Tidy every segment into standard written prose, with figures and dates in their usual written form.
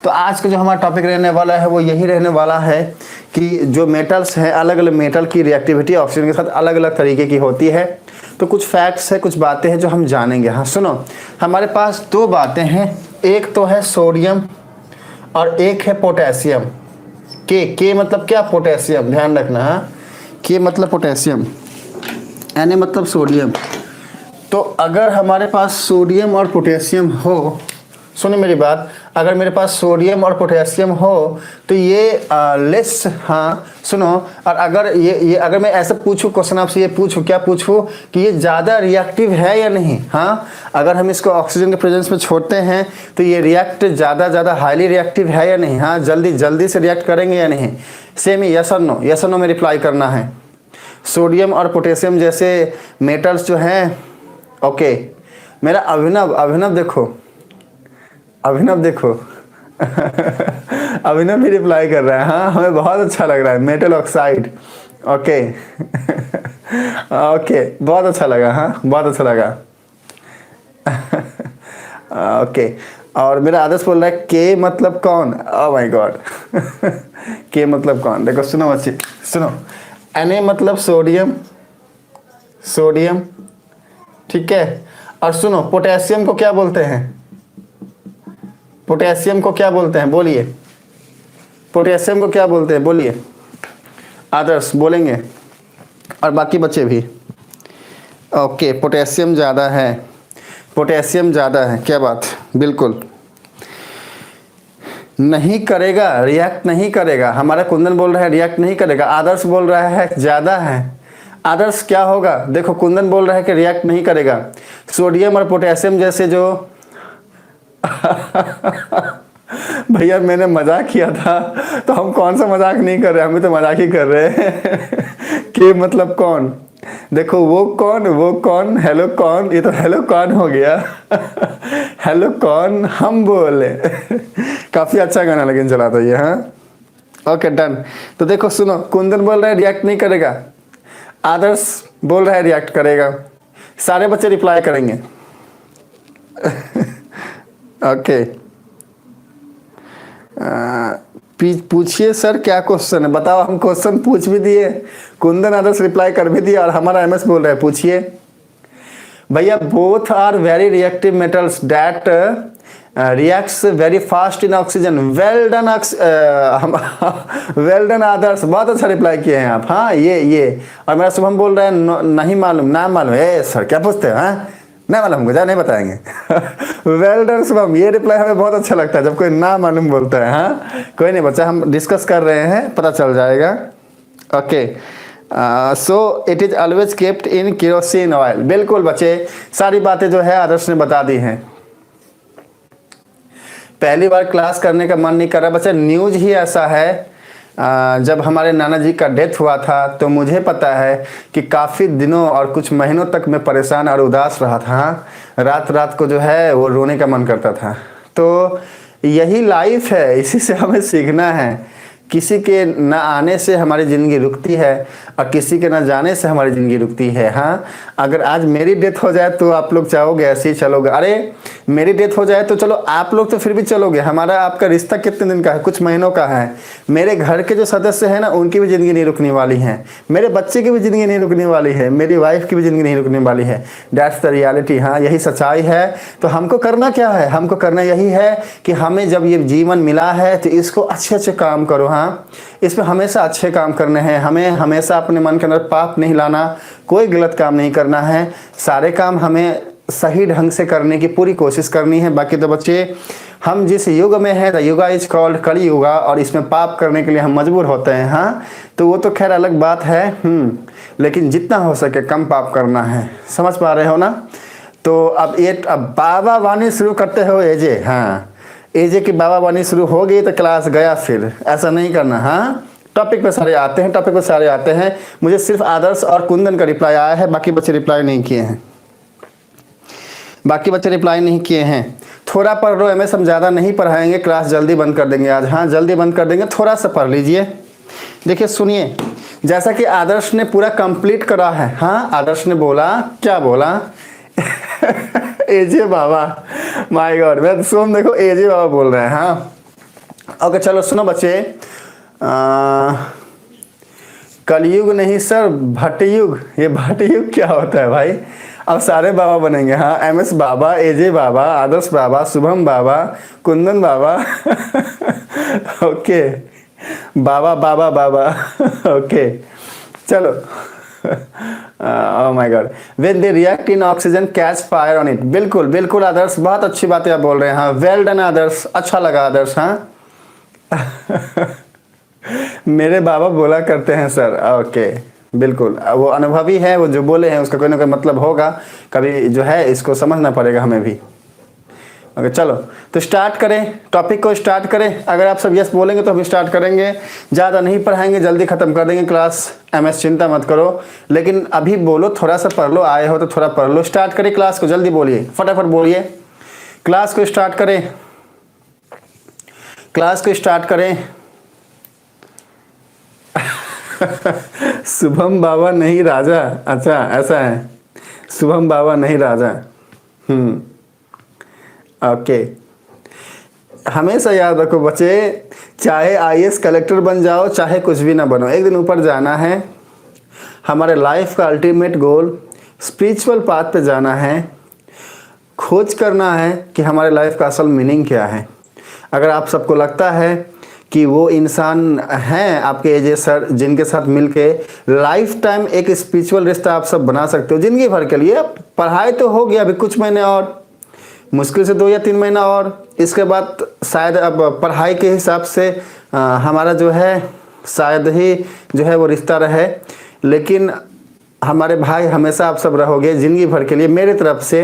तो आज का जो हमारा टॉपिक रहने वाला है वो यही रहने वाला है कि जो मेटल्स हैं, अलग अलग मेटल की रिएक्टिविटी ऑक्सीजन के साथ अलग अलग तरीके की होती है। तो कुछ फैक्ट्स है, कुछ बातें हैं जो हम जानेंगे। हाँ सुनो, हमारे पास दो बातें हैं, एक तो है सोडियम और एक है पोटेशियम। के मतलब क्या? पोटेशियम, ध्यान रखना। हाँ, के मतलब पोटेशियम, एन मतलब सोडियम। तो अगर हमारे पास सोडियम और पोटेशियम हो, सुनो मेरी बात, अगर मेरे पास सोडियम और पोटेशियम हो तो ये लेस, हाँ सुनो, और अगर ये अगर मैं ऐसा पूछूं, क्वेश्चन आपसे ये पूछूं, क्या पूछूं कि ये ज़्यादा रिएक्टिव है या नहीं। हाँ, अगर हम इसको ऑक्सीजन के प्रेजेंस में छोड़ते हैं तो ये रिएक्ट ज़्यादा हाईली रिएक्टिव है या नहीं। हाँ, जल्दी से रिएक्ट करेंगे या नहीं। सेम ही यस और नो, यस और नो में रिप्लाई करना है। सोडियम और पोटेशियम जैसे मेटल्स जो हैं, ओके। मेरा अभिनव देखो, अभिनव देखो अभिनव भी रिप्लाई कर रहा है। हाँ, हमें बहुत अच्छा लग रहा है। मेटल ऑक्साइड, ओके ओके, बहुत अच्छा लगा। हाँ, बहुत अच्छा लगा ओके। और मेरा आदर्श बोल रहा है के मतलब कौन? ओह माय गॉड के मतलब कौन? देखो सुनो बच्चे, सुनो, Na मतलब सोडियम, सोडियम, ठीक है। और सुनो, पोटेशियम को क्या बोलते हैं? पोटेशियम को क्या बोलते हैं? बोलिए, पोटेशियम को क्या बोलते हैं? बोलिए, आदर्श बोलेंगे और बाकी बच्चे भी। ओके, पोटेशियम ज़्यादा है, पोटेशियम ज़्यादा है, क्या बात, बिल्कुल नहीं करेगा, रिएक्ट नहीं करेगा। हमारा कुंदन बोल रहा है रिएक्ट नहीं करेगा, आदर्श बोल रहा है ज़्यादा है। आदर्श क्या होगा? देखो, कुंदन बोल रहा है कि रिएक्ट नहीं करेगा। सोडियम और पोटेशियम जैसे जो भैया मैंने मजाक किया था, तो हम कौन सा मजाक नहीं कर रहे, हम भी तो मजाक ही कर रहे हैं के मतलब कौन? देखो, वो कौन, हेलो कौन, ये तो हेलो कौन हो गया हेलो कौन हम बोले काफी अच्छा गाना लेकिन चला था ये। हाँ, ओके डन। तो देखो सुनो, कुंदन बोल रहा है रिएक्ट नहीं करेगा, आदर्श बोल रहा है रिएक्ट करेगा। सारे बच्चे रिप्लाई करेंगे ओके। पूछिए सर क्या क्वेश्चन है, बताओ। हम क्वेश्चन पूछ भी दिए, कुंदन आदर्श रिप्लाई कर भी दिया, और हमारा एमएस बोल रहा है पूछिए। भैया, both are very reactive metals that reacts very fast in oxygen. Well done well done Adarsh, बहुत अच्छा रिप्लाई किए हैं आप। हाँ, ये और मेरा शुभम बोल रहा है नहीं मालूम, नाम मालूम है सर, क्या पूछते हैं? हाँ, नहीं मालूम, मुझे नहीं बताएंगे वेल डन शुभम, ये रिप्लाई हमें बहुत अच्छा लगता है जब कोई ना मालूम बोलता है। हाँ, कोई नहीं बच्चा, हम डिस्कस कर रहे हैं, पता चल जाएगा। Okay, so it is always kept in kerosene oil. बिल्कुल बच्चे, सारी बातें जो है आदर्श ने बता दी हैं। पहली बार क्लास करने का मन नहीं कर रहा बच्चा, न्यूज ही ऐसा है। जब हमारे नाना जी का डेथ हुआ था तो मुझे पता है कि काफ़ी दिनों और कुछ महीनों तक मैं परेशान और उदास रहा था। रात को जो है वो रोने का मन करता था। तो यही लाइफ है, इसी से हमें सीखना है। किसी के न आने से हमारी ज़िंदगी रुकती है और किसी के न जाने से हमारी ज़िंदगी रुकती है। हाँ, अगर आज मेरी डेथ हो जाए तो आप लोग चाहोगे ऐसे ही चलोगे? अरे मेरी डेथ हो जाए तो चलो, आप लोग तो फिर भी चलोगे। हमारा आपका रिश्ता कितने दिन का है? कुछ महीनों का है। मेरे घर के जो सदस्य हैं ना, उनकी भी ज़िंदगी नहीं रुकने वाली है, मेरे बच्चे की भी ज़िंदगी नहीं रुकने वाली है, मेरी वाइफ की भी ज़िंदगी नहीं रुकने वाली है। That's the reality. हाँ, यही सच्चाई है। तो हमको करना क्या है? हमको करना यही है कि हमें जब ये जीवन मिला है तो इसको अच्छे काम करो। हाँ, इसमें हमेशा अच्छे काम करने हैं, हमें हमेशा अपने मन के अंदर पाप नहीं लाना, कोई गलत काम नहीं करना है, सारे काम हमें सही ढंग से करने की पूरी कोशिश करनी है। बाकी तो बच्चे, हम जिस युग में हैं, द युगा इज कॉल्ड कली युगा, और इसमें पाप करने के लिए हम मजबूर होते हैं। हाँ, तो वो तो खैर अलग बात है। लेकिन जितना हो सके कम पाप करना है, समझ पा रहे हो ना? तो अब बाबा वाणी शुरू करते हो एजे। हाँ, एजे की बाबा वाणी शुरू हो गई तो क्लास गया, फिर ऐसा नहीं करना। हाँ, टॉपिक पे सारे आते हैं, मुझे सिर्फ आदर्श और कुंदन का रिप्लाई आया है, बाकी बच्चे रिप्लाई नहीं किए हैं। थोड़ा पढ़ लो एमएस, हम ज़्यादा नहीं पढ़ाएंगे, क्लास जल्दी बंद कर देंगे आज। हाँ, जल्दी बंद कर देंगे, थोड़ा सा पढ़ लीजिए। देखिए सुनिए, जैसा कि आदर्श ने पूरा कंप्लीट करा है। हाँ, आदर्श ने बोला, क्या बोला एजे बाबा, माय गॉड, मैं सोम देखो एजे बाबा बोल रहे हैं। हाँ, ओके चलो सुनो बच्चे, कलयुग नहीं सर, भटयुग। ये भटयुग क्या होता है भाई? अब सारे बाबा बनेंगे। हाँ, MS बाबा, AJ बाबा, आदर्श बाबा, शुभम बाबा, कुंदन बाबा ओके, बाबा बाबा बाबा ओके चलो oh my God, when they react in oxygen catch fire on it. बिल्कुल बिल्कुल आदर्श, बहुत अच्छी बातें आप बोल रहे हैं। हाँ, वेल डन आदर्श, अच्छा लगा आदर्श। हाँ मेरे बाबा बोला करते हैं सर। ओके बिल्कुल, वो अनुभवी है, वो जो बोले हैं उसका कोई ना कोई मतलब होगा, कभी जो है इसको समझना पड़ेगा हमें भी। ओके चलो, तो स्टार्ट करें, टॉपिक को स्टार्ट करें। अगर आप सब यस बोलेंगे तो हम स्टार्ट करेंगे, ज़्यादा नहीं पढ़ाएंगे, जल्दी ख़त्म कर देंगे क्लास। MS चिंता मत करो, लेकिन अभी बोलो, थोड़ा सा पढ़ लो, आए हो तो थोड़ा पढ़ लो। स्टार्ट करें क्लास को, जल्दी बोलिए, फटाफट बोलिए, क्लास को स्टार्ट करें, क्लास को स्टार्ट करें शुभम बाबा नहीं राजा, अच्छा ऐसा है, शुभम बाबा नहीं राजा। ओके, हमेशा याद रखो बच्चे, चाहे IAS कलेक्टर बन जाओ, चाहे कुछ भी ना बनो, एक दिन ऊपर जाना है। हमारे लाइफ का अल्टीमेट गोल स्पिरिचुअल पाथ पे जाना है, खोज करना है कि हमारे लाइफ का असल मीनिंग क्या है। अगर आप सबको लगता है कि वो इंसान हैं आपके एजे सर, जिनके साथ मिलके लाइफ टाइम एक स्पिरिचुअल रिश्ता आप सब बना सकते हो जिंदगी भर के लिए। पढ़ाई तो हो गया, अभी कुछ महीने और, मुश्किल से 2 या 3 महीना और, इसके बाद शायद अब पढ़ाई के हिसाब से हमारा जो है शायद ही जो है वो रिश्ता रहे, लेकिन हमारे भाई हमेशा आप सब रहोगे ज़िंदगी भर के लिए मेरे तरफ से।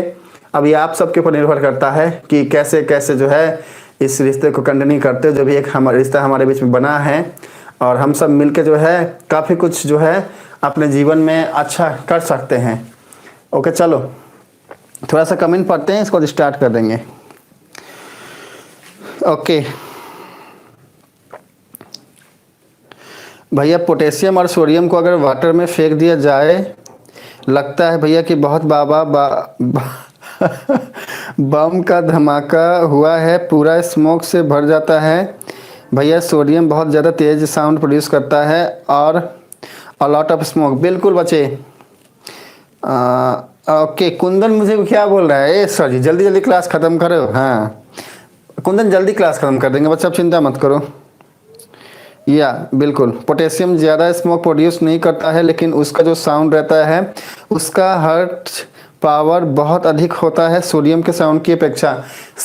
अब ये आप सबके ऊपर निर्भर करता है कि कैसे कैसे जो है इस रिश्ते को कंटिन्यू करते हो। जो भी एक हमारा रिश्ता हमारे बीच में बना है, और हम सब मिलके जो है काफ़ी कुछ जो है अपने जीवन में अच्छा कर सकते हैं। ओके चलो, थोड़ा सा कमेंट पढ़ते हैं, इसको स्टार्ट कर देंगे। ओके भैया, पोटेशियम और सोडियम को अगर वाटर में फेंक दिया जाए, लगता है भैया कि बहुत बम का धमाका हुआ है, पूरा स्मोक से भर जाता है भैया। सोडियम बहुत ज़्यादा तेज साउंड प्रोड्यूस करता है और अ लॉट ऑफ स्मोक। बिल्कुल बच्चे। ओके, कुंदन मुझे क्या बोल रहा है? सर जी जल्दी जल्दी क्लास ख़त्म करो। हाँ कुंदन, जल्दी क्लास ख़त्म कर देंगे बच्चा, आप चिंता मत करो। या बिल्कुल, पोटेशियम ज़्यादा स्मोक प्रोड्यूस नहीं करता है, लेकिन उसका जो साउंड रहता है उसका हर्ट पावर बहुत अधिक होता है सोडियम के साउंड की अपेक्षा।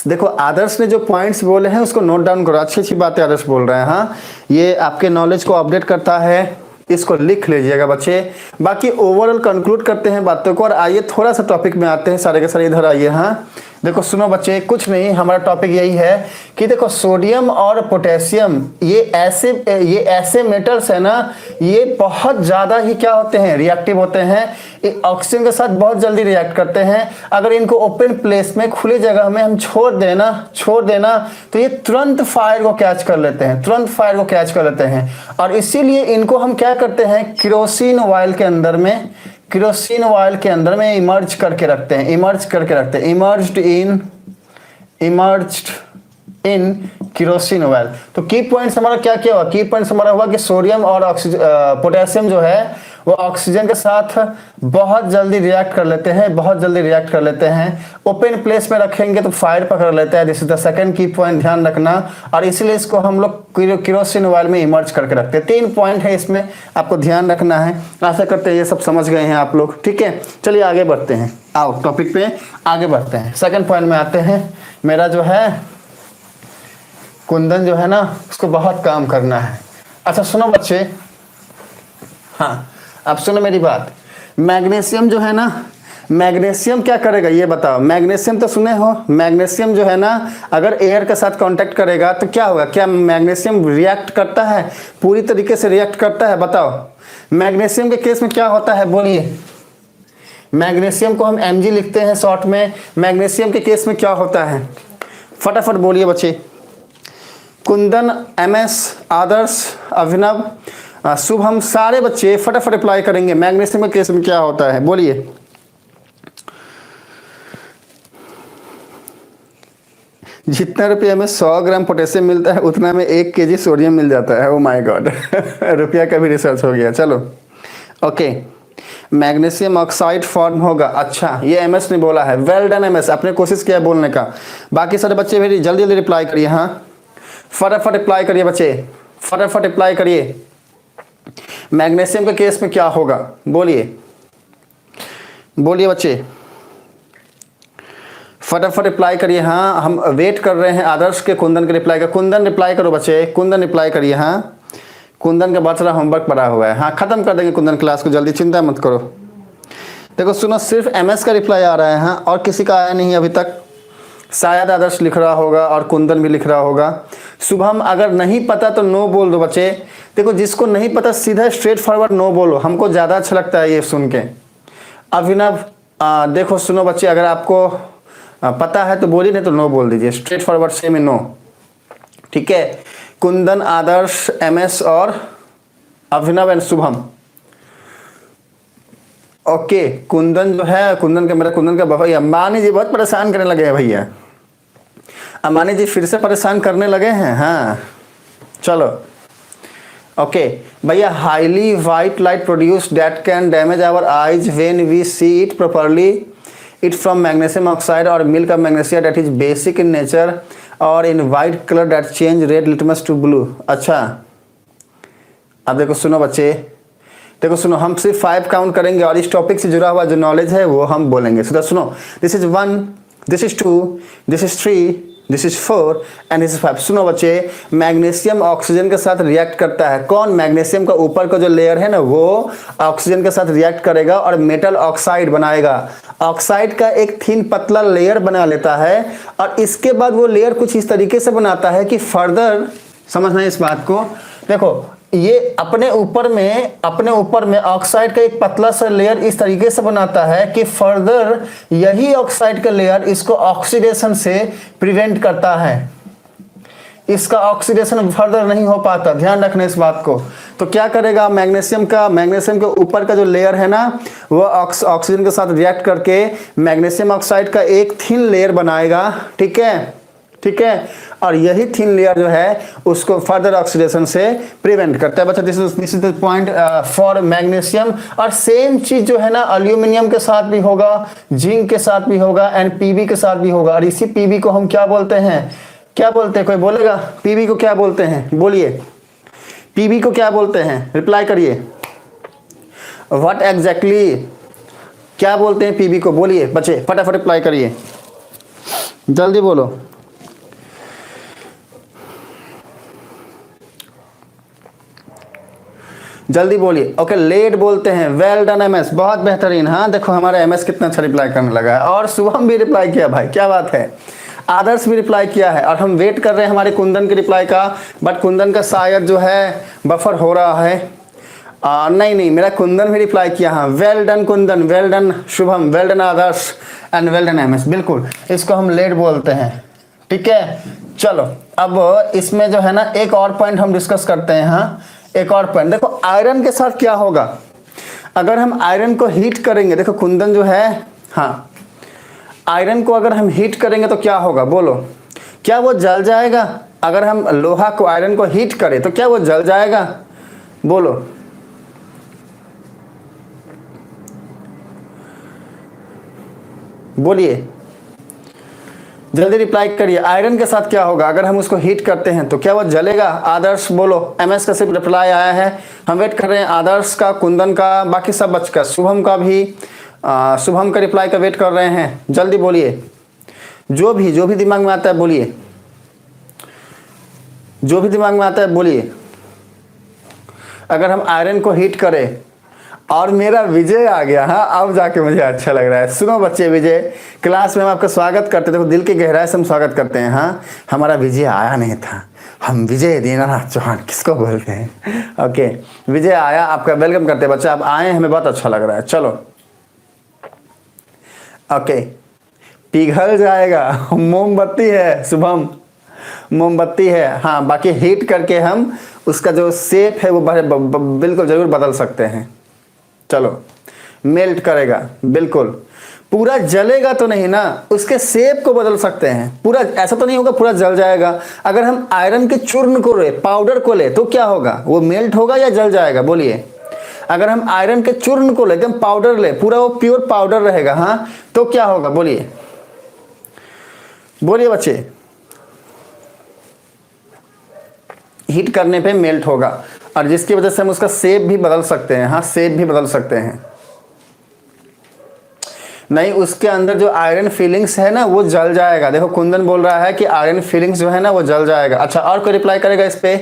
देखो आदर्श ने जो पॉइंट्स बोले हैं उसको नोट डाउन करो, अच्छी अच्छी बातें आदर्श बोल रहे हैं। हाँ, ये आपके नॉलेज को अपडेट करता है, इसको लिख लीजिएगा बच्चे। बाकी ओवरऑल कंक्लूड करते हैं बातों को, और आइए थोड़ा सा टॉपिक में आते हैं। सारे के सारे इधर आइए। हाँ देखो सुनो बच्चे, कुछ नहीं, हमारा टॉपिक यही है कि देखो सोडियम और पोटेशियम ये ऐसे मेटल्स है ना, ये बहुत ज़्यादा ही क्या होते हैं, रिएक्टिव होते हैं, ऑक्सीजन के साथ बहुत जल्दी रिएक्ट करते हैं। अगर इनको ओपन प्लेस में, खुली जगह में हम छोड़ देना तो ये तुरंत फायर को कैच कर लेते हैं, तुरंत फायर को कैच कर लेते हैं। और इसीलिए इनको हम क्या करते हैं, केरोसिन ऑयल के अंदर में, केरोसिन ऑयल के अंदर में इमर्ज करके रखते हैं, इमर्ज्ड इन केरोसिन ऑयल। तो की पॉइंट्स हमारा क्या क्या हुआ? की पॉइंट्स हमारा हुआ कि सोडियम और पोटेशियम जो है वो ऑक्सीजन के साथ बहुत जल्दी रिएक्ट कर लेते हैं, ओपन प्लेस में रखेंगे तो फायर पकड़ लेते हैं। दिस इज द सेकंड की पॉइंट, ध्यान रखना। और इसलिए इसको हम लोग केरोसिन ऑयल में इमर्ज करके रखते हैं। 3 पॉइंट है इसमें, आपको ध्यान रखना है। आशा करते हैं ये सब समझ गए हैं आप लोग, ठीक है। चलिए आगे बढ़ते हैं, आओ टॉपिक पे आगे बढ़ते हैं। सेकंड पॉइंट में आते हैं। मेरा जो है कुंदन जो है ना, उसको बहुत काम करना है। अच्छा सुनो बच्चे, हाँ अब सुनो मेरी बात। मैग्नीशियम जो है ना, मैग्नीशियम क्या करेगा ये बताओ? मैग्नीशियम तो सुने हो, मैग्नीशियम जो है ना अगर एयर के साथ कांटेक्ट करेगा तो क्या होगा? क्या मैग्नीशियम रिएक्ट करता है? पूरी तरीके से रिएक्ट करता है? बताओ मैग्नीशियम के केस में क्या होता है, बोलिए। मैग्नीशियम को हम Mg लिखते हैं शॉर्ट में। मैग्नीशियम के केस में क्या होता है, फटाफट बोलिए बच्चे। कुंदन, MS, आदर्श, अभिनव, शुभम, सारे बच्चे फटाफट अप्लाई करेंगे। मैग्नीशियम के केस में क्या होता है, बोलिए। जितना रुपये में 100 ग्राम पोटेशियम मिलता है उतना में 1 केजी सोडियम मिल जाता है। ओ माय गॉड रुपया का भी रिसर्च हो गया। चलो ओके, मैग्नीशियम ऑक्साइड फॉर्म होगा। अच्छा, ये एमएस ने बोला है, वेल डन एमएस, आपने कोशिश किया है बोलने का। बाकी सारे बच्चे भी जल्दी जल्दी रिप्लाई करिए। हाँ फटाफट रिप्लाई करिए बच्चे, फटाफट रिप्लाई करिए। मैग्नीशियम के केस में क्या होगा बोलिए, बोलिए बच्चे फटाफट रिप्लाई करिए। हाँ हम वेट कर रहे हैं आदर्श के, कुंदन के रिप्लाई का। कुंदन रिप्लाई करो बच्चे, कुंदन रिप्लाई करिए। हाँ कुंदन का बहुत सारा होमवर्क पड़ा हुआ है। हाँ खत्म कर देंगे कुंदन क्लास को जल्दी, चिंता मत करो। देखो सुनो, सिर्फ एमएस का रिप्लाई आ रहा है हाँ, और किसी का आया नहीं अभी तक। शायद आदर्श लिख रहा होगा और कुंदन भी लिख रहा होगा। शुभम अगर नहीं पता तो नो बोल दो बच्चे। देखो जिसको नहीं पता सीधा स्ट्रेट फॉरवर्ड नो बोलो, हमको ज़्यादा अच्छा लगता है ये सुन के। अभिनव देखो सुनो बच्चे, अगर आपको पता है तो बोलिए, नहीं तो नो बोल दीजिए, स्ट्रेट फॉरवर्ड से में नो, ठीक है। कुंदन, आदर्श, एमएस और अभिनव एंड शुभम। ओके कुंदन जो है, कुंदन का, मेरा कुंदन का भैया अंबानी जी बहुत परेशान करने लगे हैं भैया, अंबानी जी फिर से परेशान करने लगे हैं। हाँ चलो ओके भैया, highly white light produce that can damage our eyes when we see it properly, it from magnesium oxide और milk of magnesia that is basic in nature और in white colour that change red litmus to blue. अच्छा अब देखो सुनो बच्चे, देखो सुनो, हम सिर्फ 5 काउंट करेंगे और इस टॉपिक से जुड़ा हुआ जो नॉलेज है वो हम बोलेंगे। सीधा सुनो, this is 1, this is 2, this is 3, this is 4 and this is 5। सुनो बच्चे, मैग्नीशियम ऑक्सीजन के साथ रिएक्ट करता है। कौन? मैग्नीशियम का ऊपर का जो लेयर है ना वो ऑक्सीजन के साथ रिएक्ट करेगा और मेटल ऑक्साइड बनाएगा। ऑक्साइड का एक थिन पतला लेयर बना लेता है और इसके बाद वो लेयर कुछ इस तरीके से बनाता है कि फर्दर समझना इस बात को। देखो ये अपने ऊपर में ऑक्साइड का एक पतला सा लेयर इस तरीके से बनाता है कि फर्दर यही ऑक्साइड का लेयर इसको ऑक्सीडेशन से प्रिवेंट करता है। इसका ऑक्सीडेशन फर्दर नहीं हो पाता, ध्यान रखना इस बात को। तो क्या करेगा मैग्नीशियम के ऊपर का जो लेयर है ना वो ऑक्सीजन के साथ रिएक्ट करके मैग्नीशियम ऑक्साइड का एक थिन लेयर बनाएगा, ठीक है, ठीक है। और यही थिन लेयर जो है उसको फर्दर ऑक्सीडेशन से प्रिवेंट करता है। बच्चा this is the point for magnesium. और सेम चीज जो है ना एल्यूमिनियम के साथ भी होगा, जिंक के साथ भी होगा एंड पीबी के साथ भी होगा। और इसी पीबी को हम क्या बोलते हैं, क्या बोलते हैं, कोई बोलेगा पीबी को क्या बोलते हैं? बोलिए पीबी को क्या बोलते हैं, रिप्लाई करिए। व्हाट एग्जैक्टली क्या बोलते हैं पीबी को, बोलिए बच्चे फटाफट रिप्लाई करिए, जल्दी बोलो। जल्दी बोलिए। ओके लेड बोलते हैं। वेल डन एमएस, बहुत बेहतरीन। हाँ देखो हमारा एमएस कितना अच्छा रिप्लाई करने लगा है और शुभम भी रिप्लाई किया भाई, क्या बात है। आदर्श भी रिप्लाई किया है और हम वेट कर रहे हैं हमारे कुंदन के रिप्लाई का, बट कुंदन का शायद जो है बफर हो रहा है। नहीं मेरा कुंदन भी रिप्लाई किया। हाँ well done Kundan, well done Shubham, well done Adarsh and well done MS. बिल्कुल इसको हम लेड बोलते हैं, ठीक है। चलो अब इसमें जो है ना एक और पॉइंट हम डिस्कस करते हैं। हाँ एक और पॉइंट देखो, आयरन के साथ क्या होगा अगर हम आयरन को हीट करेंगे। देखो कुंदन जो है, हाँ आयरन को अगर हम हीट करेंगे तो क्या होगा बोलो, क्या वो जल जाएगा? अगर हम लोहा को आयरन को हीट करें तो क्या वो जल जाएगा? बोलो बोलिए जल्दी रिप्लाई करिए। आयरन के साथ क्या होगा अगर हम उसको हीट करते हैं तो क्या वो जलेगा? आदर्श बोलो। एमएस का सिर्फ रिप्लाई आया है, हम वेट कर रहे हैं आदर्श का, कुंदन का, बाकी सब बच का, शुभम का भी, शुभम का रिप्लाई का वेट कर रहे हैं। जल्दी बोलिए, जो भी दिमाग में आता है बोलिए, जो भी दिमाग में आता है बोलिए। अगर हम आयरन को हीट करें और मेरा विजय आ गया, हाँ अब जाके मुझे अच्छा लग रहा है। सुनो बच्चे, विजय क्लास में हम आपका स्वागत करते थे, दिल की गहराई से हम स्वागत करते हैं। हाँ हमारा विजय आया नहीं था, हम विजय दीनानाथ चौहान किसको बोलते हैं। ओके विजय आया, आपका वेलकम करते हैं बच्चा, आप आए हमें बहुत अच्छा लग रहा है। चलो ओके पिघल जाएगा, मोमबत्ती है शुभम, मोमबत्ती है। हाँ बाकी हीट करके हम उसका जो शेप है वो बिल्कुल जरूर बदल सकते हैं। चलो मेल्ट करेगा, बिल्कुल पूरा जलेगा तो नहीं ना, उसके शेप को बदल सकते हैं। पूरा ऐसा तो नहीं होगा पूरा जल जाएगा। अगर हम आयरन के चूर्ण को ले, पाउडर को ले, तो क्या होगा, वो मेल्ट होगा या जल जाएगा, बोलिए। अगर हम आयरन के चूर्ण को ले, एकदम पाउडर ले, पूरा वो प्योर पाउडर रहेगा, हाँ, तो क्या होगा, बोलिए बोलिए बच्चे। हीट करने पे मेल्ट होगा, और जिसकी वजह से हम उसका शेप भी बदल सकते हैं, हाँ, शेप भी बदल सकते हैं। नहीं, उसके अंदर जो आयरन फीलिंग्स है ना वो जल जाएगा। देखो कुंदन बोल रहा है कि आयरन फीलिंग्स जो है ना वो जल जाएगा। अच्छा, और कोई रिप्लाई करेगा इस पे?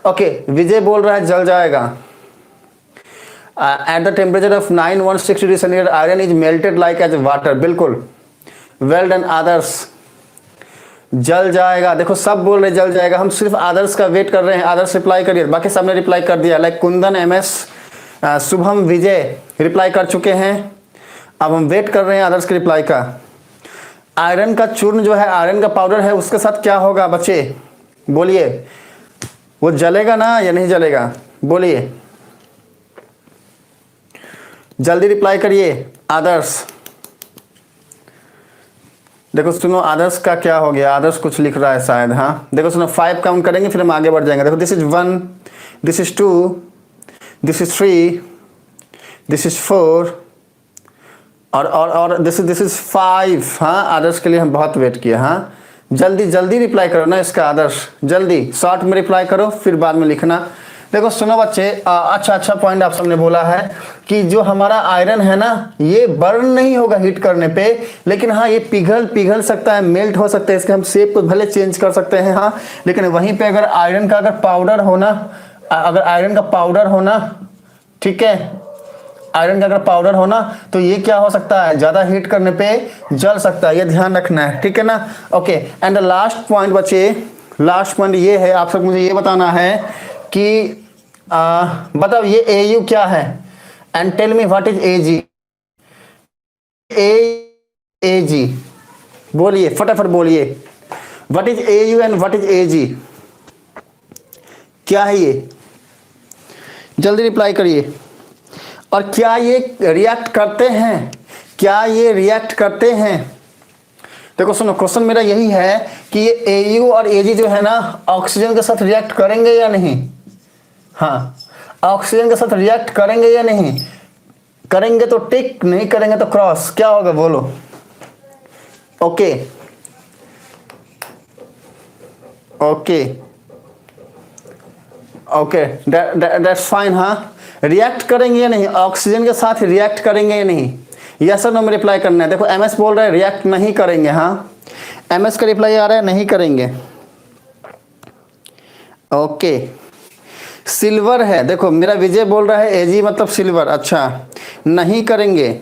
ओके, विजय बोल रहा है जल जाएगा। At the temperature of 916 degree centigrade iron is melted like as water. बिल्कुल, वेल डन आदर्श, जल जाएगा। देखो सब बोल रहे जल जाएगा, हम सिर्फ आदर्श का वेट कर रहे हैं। आदर्श रिप्लाई करिए, बाकी सबने रिप्लाई कर दिया। लाइक कुंदन, एमएस, शुभम, विजय रिप्लाई कर चुके हैं। अब हम वेट कर रहे हैं आदर्श के रिप्लाई का। आयरन का चूर्ण जो है, आयरन का पाउडर है, उसके साथ क्या होगा बच्चे, बोलिए। वो जलेगा ना या नहीं जलेगा, बोलिए, जल्दी रिप्लाई करिए आदर्श। देखो सुनो, आदर्श का क्या हो गया, आदर्श कुछ लिख रहा है शायद, हाँ। देखो सुनो, 5 काउंट करेंगे फिर हम आगे बढ़ जाएंगे। देखो, this is 1, this is 2, this is 3, this is 4 और दिस इज 5। हाँ, आदर्श के लिए हम बहुत वेट किया। हाँ, जल्दी जल्दी रिप्लाई करो ना इसका आदर्श, जल्दी शॉर्ट में रिप्लाई करो, फिर बाद में लिखना। देखो सुनो बच्चे, अच्छा पॉइंट आप सबने बोला है कि जो हमारा आयरन है ना ये बर्न नहीं होगा हीट करने पे, लेकिन हाँ ये पिघल सकता है, मेल्ट हो सकता है, इसके हम शेप को भले चेंज कर सकते हैं, हाँ। लेकिन वहीं पे अगर आयरन का पाउडर होना, अगर आयरन का पाउडर होना, ठीक है, आयरन का अगर पाउडर होना तो ये क्या हो सकता है, ज्यादा हीट करने पे जल सकता है, ये ध्यान रखना है, ठीक है ना। ओके, एंड लास्ट पॉइंट बच्चे, लास्ट पॉइंट ये है, आप सब मुझे ये बताना है कि बताओ ये AU क्या है, and tell me what is AG। AG बोलिए, फटाफट बोलिए, what is AU and what is AG, क्या है ये, जल्दी रिप्लाई करिए। और क्या ये रिएक्ट करते हैं, क्या ये रिएक्ट करते हैं? देखो सुनो, क्वेश्चन मेरा यही है कि ये AU और AG जो है ना ऑक्सीजन के साथ रिएक्ट करेंगे या नहीं। हाँ, ऑक्सीजन के साथ रिएक्ट करेंगे या नहीं, करेंगे तो टिक, नहीं करेंगे तो क्रॉस, क्या होगा बोलो। Okay okay okay, that's fine. हाँ, रिएक्ट करेंगे या नहीं, ऑक्सीजन के साथ रिएक्ट करेंगे या नहीं, यस और नो में रिप्लाई करना है। देखो एमएस बोल रहे हैं रिएक्ट नहीं करेंगे, हाँ, एमएस का रिप्लाई आ रहा है नहीं करेंगे। ओके, सिल्वर है, देखो मेरा विजय बोल रहा है AG मतलब सिल्वर, अच्छा नहीं करेंगे।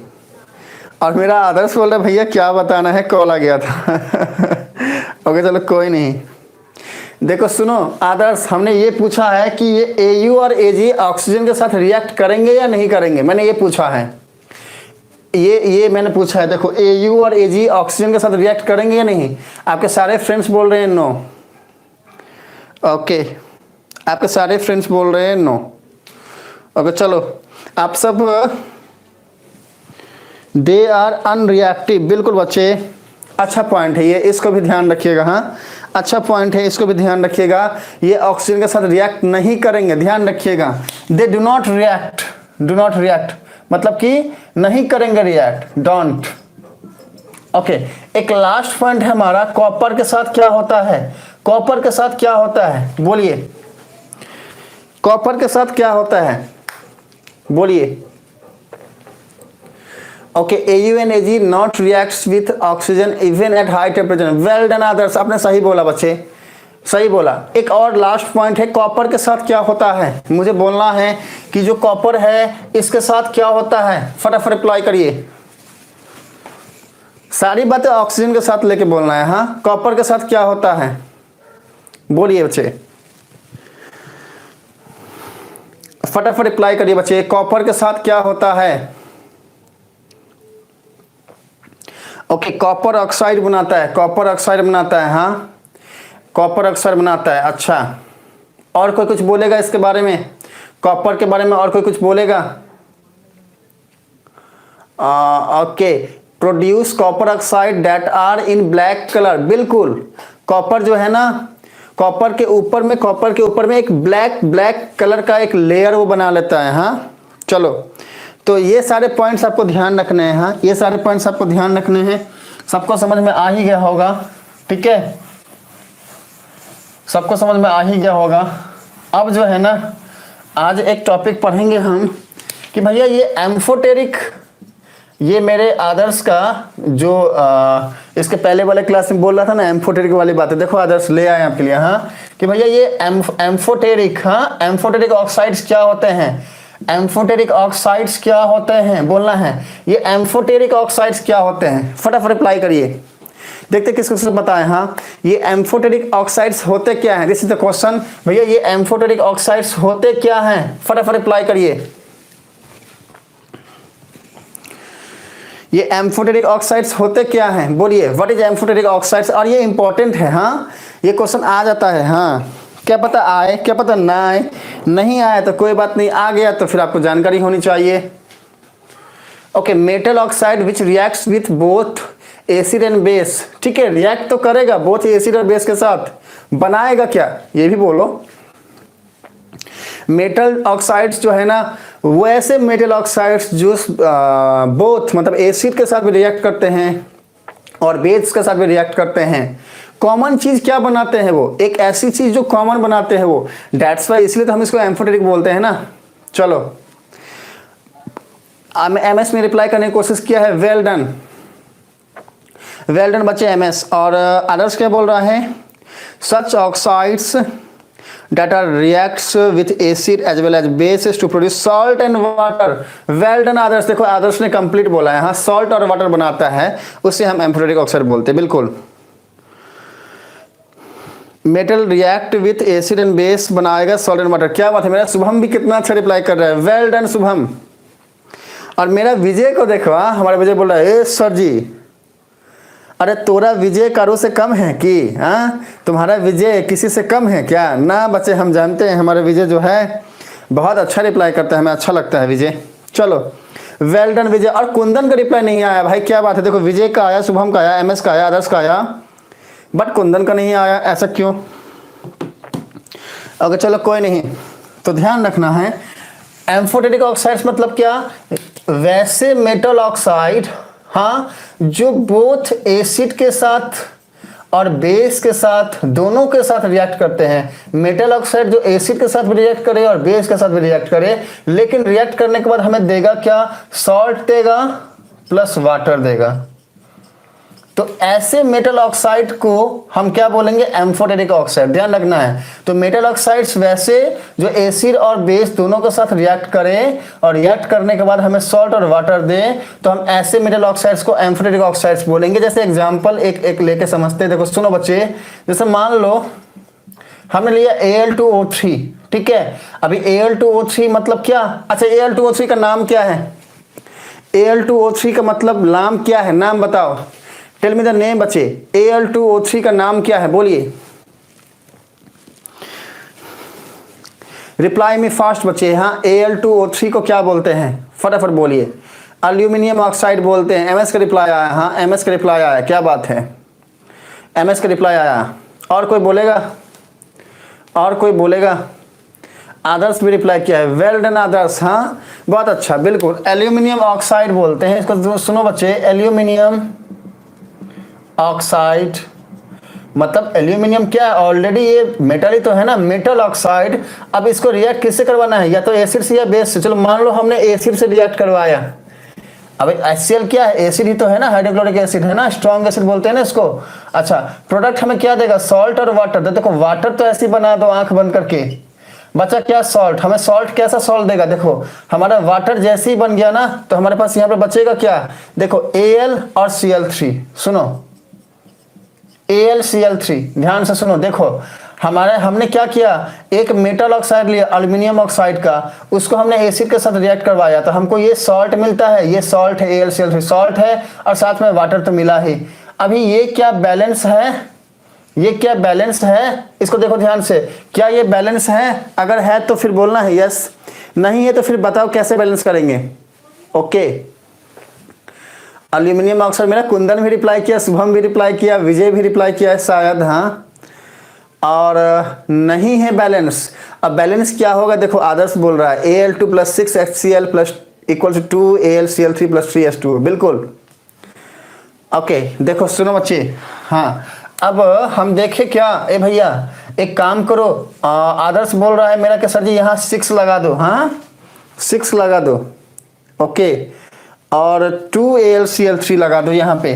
और मेरा आदर्श बोल रहा है भैया क्या बताना है, कॉल आ गया था। ओके चलो कोई नहीं। देखो सुनो आदर्श, हमने ये पूछा है कि ये AU और AG ऑक्सीजन के साथ रिएक्ट करेंगे या नहीं करेंगे, मैंने ये पूछा है, ये मैंने पूछा है। देखो AU और AG ऑक्सीजन के साथ रिएक्ट करेंगे या नहीं, आपके सारे फ्रेंड्स बोल रहे हैं नो। ओके, आपके सारे फ्रेंड्स बोल रहे हैं नो। ओके चलो, आप सब दे आर अनरिएक्टिव, बिल्कुल बच्चे, अच्छा पॉइंट है ये, इसको भी ध्यान रखिएगा। हाँ, अच्छा पॉइंट है, इसको भी ध्यान रखिएगा। ये ऑक्सीजन के साथ रिएक्ट नहीं करेंगे, ध्यान रखिएगा। दे डू नॉट रिएक्ट मतलब कि नहीं करेंगे रिएक्ट, डोंट। ओके, एक लास्ट पॉइंट है हमारा, कॉपर के साथ क्या होता है, कॉपर के साथ क्या होता है, बोलिए, कॉपर के साथ क्या होता है, बोलिए। Okay, AU and AG not reacts with oxygen even at high temperature। Well done Adarsh, आपने सही बोला बच्चे, सही बोला। एक और लास्ट पॉइंट है, कॉपर के साथ क्या होता है, मुझे बोलना है कि जो कॉपर है इसके साथ क्या होता है, फटाफट रिप्लाई करिए। सारी बातें ऑक्सीजन के साथ लेके बोलना है। हाँ, कॉपर के साथ क्या होता है, बोलिए बच्चे, फटाफट रिप्लाई करिए बच्चे, कॉपर के साथ क्या होता है। ओके, कॉपर ऑक्साइड बनाता है, कॉपर ऑक्साइड बनाता है, हाँ कॉपर ऑक्साइड बनाता है। अच्छा, और कोई कुछ बोलेगा इसके बारे में, कॉपर के बारे में और कोई कुछ बोलेगा? Okay, produce copper oxide that are in black colour. बिल्कुल, कॉपर जो है ना, कॉपर के ऊपर में एक ब्लैक कलर का एक लेयर वो बना लेता है। हाँ चलो, तो ये सारे पॉइंट्स आपको ध्यान रखने हैं। हाँ ये सारे पॉइंट्स आपको ध्यान रखने हैं। सबको समझ में आ ही गया होगा, ठीक है, सबको समझ में आ ही गया होगा। अब जो है ना, आज एक टॉपिक पढ़ेंगे हम कि भैया ये एम्फोटेरिक, ये मेरे आदर्श का जो इसके पहले वाले क्लास में बोल रहा था ना एम्फोटेरिक वाली बातें, देखो आदर्श ले आए आपके लिए। हाँ कि भैया ये एम्फोटेरिक, हाँ एम्फोटेरिक ऑक्साइड्स क्या होते हैं, एम्फोटेरिक ऑक्साइड्स क्या होते हैं बोलना है। ये एम्फोटेरिक ऑक्साइड्स क्या होते हैं, फटाफट अप्लाई करिए, देखते किसको किसको पता है। हाँ ये एम्फोटेरिक ऑक्साइड्स होते क्या हैं, दिस इज द क्वेश्चन। भैया ये एम्फोटेरिक ऑक्साइड्स होते क्या हैं, फटाफट अप्लाई करिए। ये एम्फोटेरिक ऑक्साइड्स होते क्या हैं, बोलिए व्हाट इज एम्फोटेरिक ऑक्साइड्स। और ये इंपॉर्टेंट है, हाँ ये क्वेश्चन आ जाता है। हाँ क्या पता आए, क्या पता ना आए, नहीं आया तो कोई बात नहीं, आ गया तो फिर आपको जानकारी होनी चाहिए। Okay, metal oxide which reacts with both acid and base, ठीक है, रिएक्ट तो करेगा बोथ एसिड और बेस के साथ, बनाएगा क्या ये भी बोलो। मेटल ऑक्साइड्स जो है ना, वैसे मेटल ऑक्साइड्स जो बोथ मतलब एसिड के साथ भी रिएक्ट करते हैं और बेस के साथ भी रिएक्ट करते हैं। कॉमन चीज क्या बनाते हैं वो, एक ऐसी चीज जो कॉमन बनाते हैं वो, दैट्स वाई, इसलिए तो हम इसको एम्फोटेरिक बोलते हैं ना। चलो एमएस में रिप्लाई करने की कोशिश किया है, वेल डन, वेल डन बच्चे एमएस। और आदर्श क्या बोल रहा है, सच oxides that are reacts with acid as well as bases to produce salt and water। well done आदर्श, देखो आदर्श ने कंप्लीट बोला है। हाँ सॉल्ट और वाटर बनाता है, उससे हम एम्फोटेरिक ऑक्साइड बोलते हैं। बिल्कुल, metal react with acid and base बनाएगा सॉल्ट एंड वाटर। क्या बात है, मेरा शुभम भी कितना अच्छा रिप्लाई कर रहा है, वेल डन शुभम। और मेरा विजय को देखो, हमारा विजय बोल रहा है, सर जी अरे तोरा विजय कारो से कम है कि, हाँ तुम्हारा विजय किसी से कम है क्या। ना बच्चे, हम जानते हैं हमारे विजय जो है बहुत अच्छा रिप्लाई करता है, हमें अच्छा लगता है विजय। चलो वेल डन विजय। और कुंदन का रिप्लाई नहीं आया भाई, क्या बात है, देखो विजय का आया, शुभम का आया, एमएस का आया, आदर्श का आया, बट कुंदन का नहीं आया, ऐसा क्यों। ओके चलो कोई नहीं, तो ध्यान रखना है एम्फोटेरिक ऑक्साइड्स मतलब क्या, वैसे मेटल ऑक्साइड, हाँ जो बोथ एसिड के साथ और बेस के साथ दोनों के साथ रिएक्ट करते हैं। मेटल ऑक्साइड जो एसिड के साथ भी रिएक्ट करे और बेस के साथ भी रिएक्ट करे, लेकिन रिएक्ट करने के बाद हमें देगा क्या, सॉल्ट देगा प्लस वाटर देगा। तो ऐसे मेटल ऑक्साइड को हम क्या बोलेंगे, एम्फोटेरिक ऑक्साइड, ध्यान रखना है। तो मेटल ऑक्साइड्स वैसे जो एसिड और बेस दोनों के साथ रिएक्ट करें और रिएक्ट करने के बाद हमें सॉल्ट और वाटर दें, तो हम ऐसे मेटल ऑक्साइड्स को एम्फोटेरिक ऑक्साइड्स बोलेंगे। जैसे एग्जांपल एक लेके समझते हैं, देखो सुनो बच्चे, जैसे मान लो हमने लिया Al2O3, ठीक है। अभी Al2O3 मतलब क्या, अच्छा Al2O3 का नाम क्या है, Al2O3 का मतलब नाम क्या है, नाम बताओ, टेल मी द नेम बच्चे। Al2O3 का नाम क्या है, बोलिए, रिप्लाई मी फास्ट बच्चे। हाँ Al2O3 को क्या बोलते हैं, फटाफट बोलिए। अल्यूमिनियम ऑक्साइड बोलते हैं। एमएस का रिप्लाई आया, हाँ एमएस का रिप्लाई आया, क्या बात है, एमएस का रिप्लाई आया। और कोई बोलेगा, और कोई बोलेगा, आदर्श भी रिप्लाई किया है, वेल डन आदर्श, हाँ बहुत अच्छा, बिल्कुल एल्यूमिनियम ऑक्साइड बोलते हैं इसको। सुनो बच्चे, एल्यूमिनियम ऑक्साइड मतलब एल्यूमिनियम क्या है, ऑलरेडी ये मेटल ही तो है ना, मेटल ऑक्साइड। अब इसको रिएक्ट किससे करवाना है, या तो एसिड से या बेस से। चलो मान लो हमने एसिड से रिएक्ट करवाया, अब HCl क्या है, एसिड ही तो है ना, हाइड्रोक्लोरिक एसिड है ना, स्ट्रॉन्ग एसिड बोलते हैं ना इसको। अच्छा प्रोडक्ट हमें क्या देगा, सॉल्ट और वाटर। देखो वाटर तो ऐसे बना दो आंख बंद करके, बचा क्या, सॉल्ट। हमें सॉल्ट कैसा सॉल्ट देगा, देखो हमारा वाटर जैसे ही बन गया ना, तो हमारे पास यहाँ पे बचेगा क्या, देखो Al और Cl3। सुनो AlCl3, ध्यान से सुनो, देखो हमने क्या किया, एक मेटल ऑक्साइड लिया एल्यूमिनियम ऑक्साइड का, उसको हमने एसिड के साथ रिएक्ट करवाया, तो हमको ये सॉल्ट मिलता है, ये सॉल्ट है, AlCl3 सॉल्ट है, और साथ में वाटर तो मिला ही। अभी ये क्या बैलेंस है, ये क्या बैलेंस है, इसको देखो ध्यान से, क्या ये बैलेंस है, अगर है तो फिर बोलना है यस, नहीं है तो फिर बताओ कैसे बैलेंस करेंगे। ओके एल्यूमिनियम ऑक्साइड, मेरा कुंदन भी रिप्लाई किया, शुभम भी रिप्लाई किया, विजय भी रिप्लाई किया है शायद, हाँ। और नहीं है बैलेंस। अब बैलेंस क्या होगा, देखो आदर्श बोल रहा है Al2 plus 6HCl plus equal to 2AlCl3 plus 3H2O, बिल्कुल ओके। देखो सुनो बच्चे, हाँ अब हम देखें क्या, ए भैया एक काम करो, आदर्श बोल रहा है मेरा कि सर जी यहाँ 6 लगा दो, हाँ 6 लगा दो, ओके, और 2AlCl3 लगा दो यहाँ पे।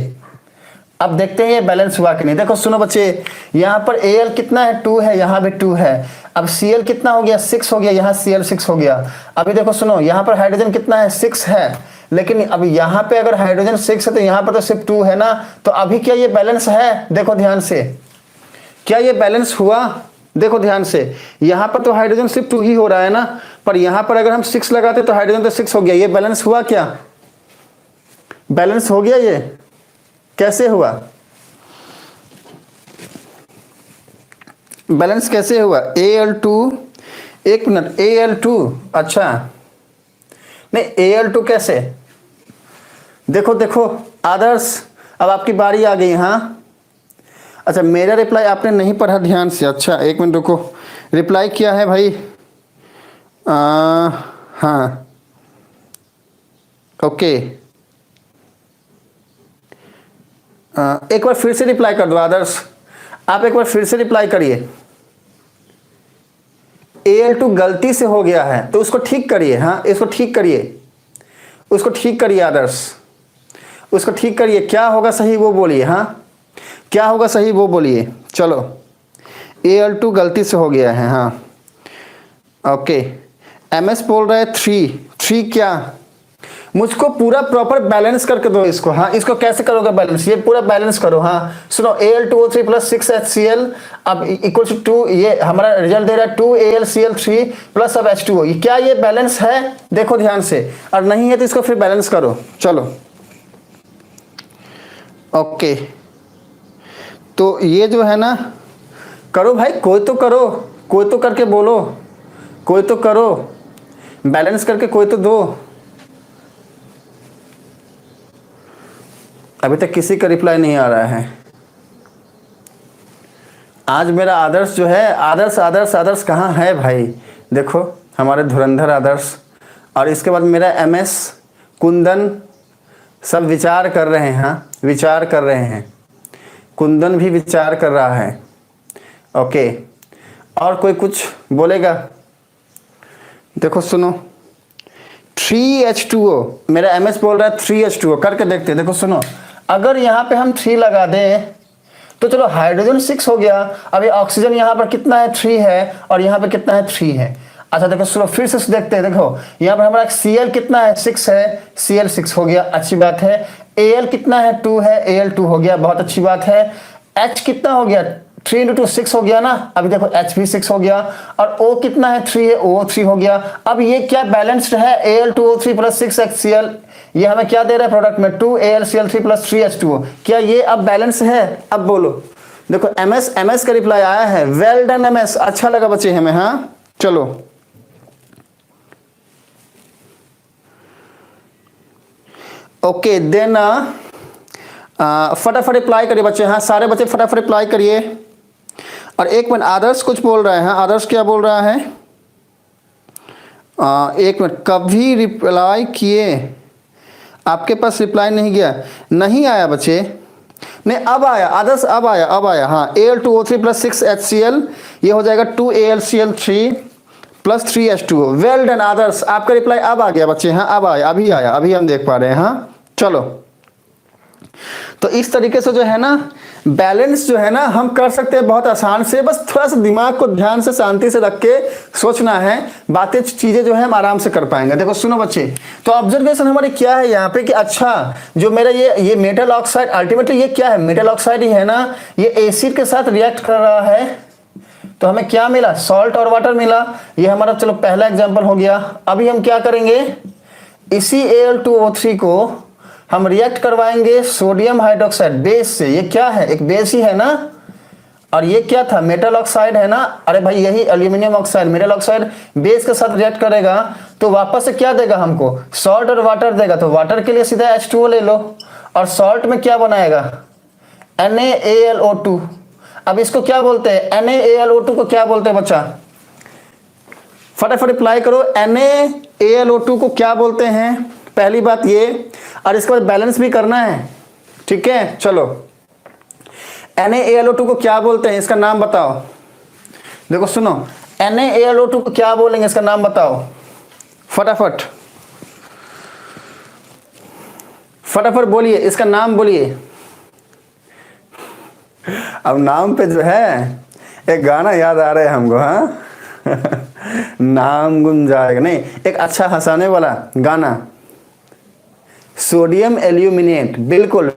अब देखते हैं ये बैलेंस हुआ कि नहीं। देखो सुनो बच्चे, यहाँ पर Al कितना है, 2 है, यहाँ भी 2 है। अब Cl कितना हो गया, 6 हो गया, यहाँ Cl 6 हो गया। अभी देखो सुनो, यहाँ पर हाइड्रोजन कितना है, 6 है, लेकिन अब यहाँ पे अगर हाइड्रोजन 6 है तो यहाँ पर तो सिर्फ 2 है ना, तो अभी क्या ये बैलेंस है, देखो ध्यान से, क्या ये बैलेंस हुआ, देखो ध्यान से, यहाँ पर तो हाइड्रोजन सिर्फ 2 ही हो रहा है ना, पर यहाँ पर अगर हम 6 लगाते तो हाइड्रोजन तो 6 हो गया, ये बैलेंस हुआ क्या, बैलेंस हो गया, ये कैसे हुआ, बैलेंस कैसे हुआ, Al2, एक मिनट, Al2, अच्छा नहीं Al2 कैसे, देखो देखो आदर्श, अब आपकी बारी आ गई, हाँ अच्छा मेरा रिप्लाई आपने नहीं पढ़ा ध्यान से, अच्छा एक मिनट रुको, रिप्लाई किया है भाई, हाँ ओके, एक बार फिर से रिप्लाई कर दो आदर्श, आप एक बार फिर से रिप्लाई करिए। Al2 गलती से हो गया है तो उसको ठीक करिए, हाँ इसको ठीक करिए, उसको ठीक करिए आदर्श, उसको ठीक करिए, क्या होगा सही वो बोलिए, हाँ क्या होगा सही वो बोलिए। चलो Al2 गलती से हो गया है, हाँ ओके। MS बोल रहा है 3 क्या, मुझको पूरा प्रॉपर बैलेंस करके दो इसको, हाँ इसको कैसे करोगे बैलेंस, ये पूरा बैलेंस करो, हाँ सुनो Al2O3 प्लस 6HCl अब इक्वल टू 2, ये हमारा रिजल्ट दे रहा है 2AlCl3 प्लस अब H2O, ये क्या ये बैलेंस है, देखो ध्यान से, और नहीं है तो इसको फिर बैलेंस करो। चलो ओके, तो ये जो है ना, करो भाई, कोई तो करो, कोई तो करके बोलो, कोई तो करो, बैलेंस करके कोई तो दो। अभी तक किसी का रिप्लाई नहीं आ रहा है। आज मेरा आदर्श जो है, आदर्श आदर्श आदर्श कहाँ है भाई, देखो हमारे धुरंधर आदर्श, और इसके बाद मेरा MS कुंदन, सब विचार कर रहे हैं, हाँ विचार कर रहे हैं, कुंदन भी विचार कर रहा है, ओके। और कोई कुछ बोलेगा, देखो सुनो 3H2O, मेरा MS बोल रहा है 3H2O, करके देखते हैं, देखो सुनो, अगर यहाँ पे हम 3 लगा दें तो चलो हाइड्रोजन 6 हो गया, अभी ऑक्सीजन यहाँ पर कितना है, 3 है, और यहाँ पे कितना है, 3 है। अच्छा देखो सुनो फिर से देखते हैं, देखो यहाँ पर हमारा Cl कितना है, 6 है, Cl 6 हो गया, अच्छी बात है। Al कितना है, 2 है, Al 2 हो गया, बहुत अच्छी बात है। H कितना हो गया, 3 × 2 6 हो गया ना, अभी देखो H भी 6 हो गया, और O कितना है, 3 है, O 3 हो गया। अब ये क्या बैलेंस्ड है, Al2O3 प्लस 6HCl, ये हमें क्या दे रहा है प्रोडक्ट में, 2AlCl3 प्लस 3H2O, क्या ये अब बैलेंस है, अब बोलो। देखो MS का रिप्लाई आया है, वेल डन MS, अच्छा लगा बच्चे हमें, हाँ चलो ओके देन फटाफट रिप्लाई करिए बच्चे, हाँ सारे बच्चे फटाफट रिप्लाई करिए। और एक मिनट, आदर्श कुछ बोल रहा है, हाँ आदर्श क्या बोल रहा है, एक मिनट, कभी रिप्लाई किए, आपके पास रिप्लाई नहीं गया, नहीं आया बच्चे, नहीं अब आया आदर्श, अब आया हाँ, Al2O3 प्लस 6HCl, ये हो जाएगा 2AlCl3 plus 3H2O, well done आदर्श, आपका रिप्लाई अब आ गया बच्चे, हाँ अब आया, अभी आया, अभी हम देख पा रहे हैं, हाँ चलो। तो इस तरीके से जो है ना बैलेंस जो है ना हम कर सकते हैं बहुत आसान से, बस थोड़ा सा दिमाग को ध्यान से शांति से रख के सोचना है, बातें चीजें जो है हम आराम से कर पाएंगे। देखो सुनो बच्चे, तो ऑब्जर्वेशन हमारी क्या है यहाँ पे कि अच्छा जो मेरा ये मेटल ऑक्साइड, अल्टीमेटली ये क्या है, मेटल ऑक्साइड ही है ना, ये एसिड के साथ रिएक्ट कर रहा है, तो हमें क्या मिला, सॉल्ट और वाटर मिला, ये हमारा चलो पहला एग्जाम्पल हो गया। अभी हम क्या करेंगे, इसी Al2O3 को हम रिएक्ट करवाएंगे सोडियम हाइड्रोक्साइड बेस से, ये क्या है, एक बेस ही है ना, और ये क्या था, मेटल ऑक्साइड है ना। अरे भाई यही aluminium oxide, metal oxide base के साथ रिएक्ट करेगा तो वापस से क्या देगा हमको, सॉल्ट और वाटर देगा। तो वाटर के लिए सीधा H2O ले लो, और सॉल्ट में क्या बनाएगा, NaAlO2। अब इसको क्या बोलते हैं, NaAlO2 को क्या बोलते हैं बच्चा, फटाफट अप्लाई करो। NaAlO2 को क्या बोलते हैं, पहली बात ये, और इसके बाद बैलेंस भी करना है, ठीक है। चलो NaAlO2 को क्या बोलते हैं, इसका नाम बताओ। देखो सुनो, NaAlO2 को क्या बोलेंगे, इसका नाम बताओ फटाफट, फटाफट बोलिए, इसका नाम बोलिए। अब नाम पे जो है एक गाना याद आ रहा है हमको, हाँ नाम गुम जाएगा, नहीं एक अच्छा हंसाने वाला गाना, सोडियम एल्यूमिनेट, बिल्कुल।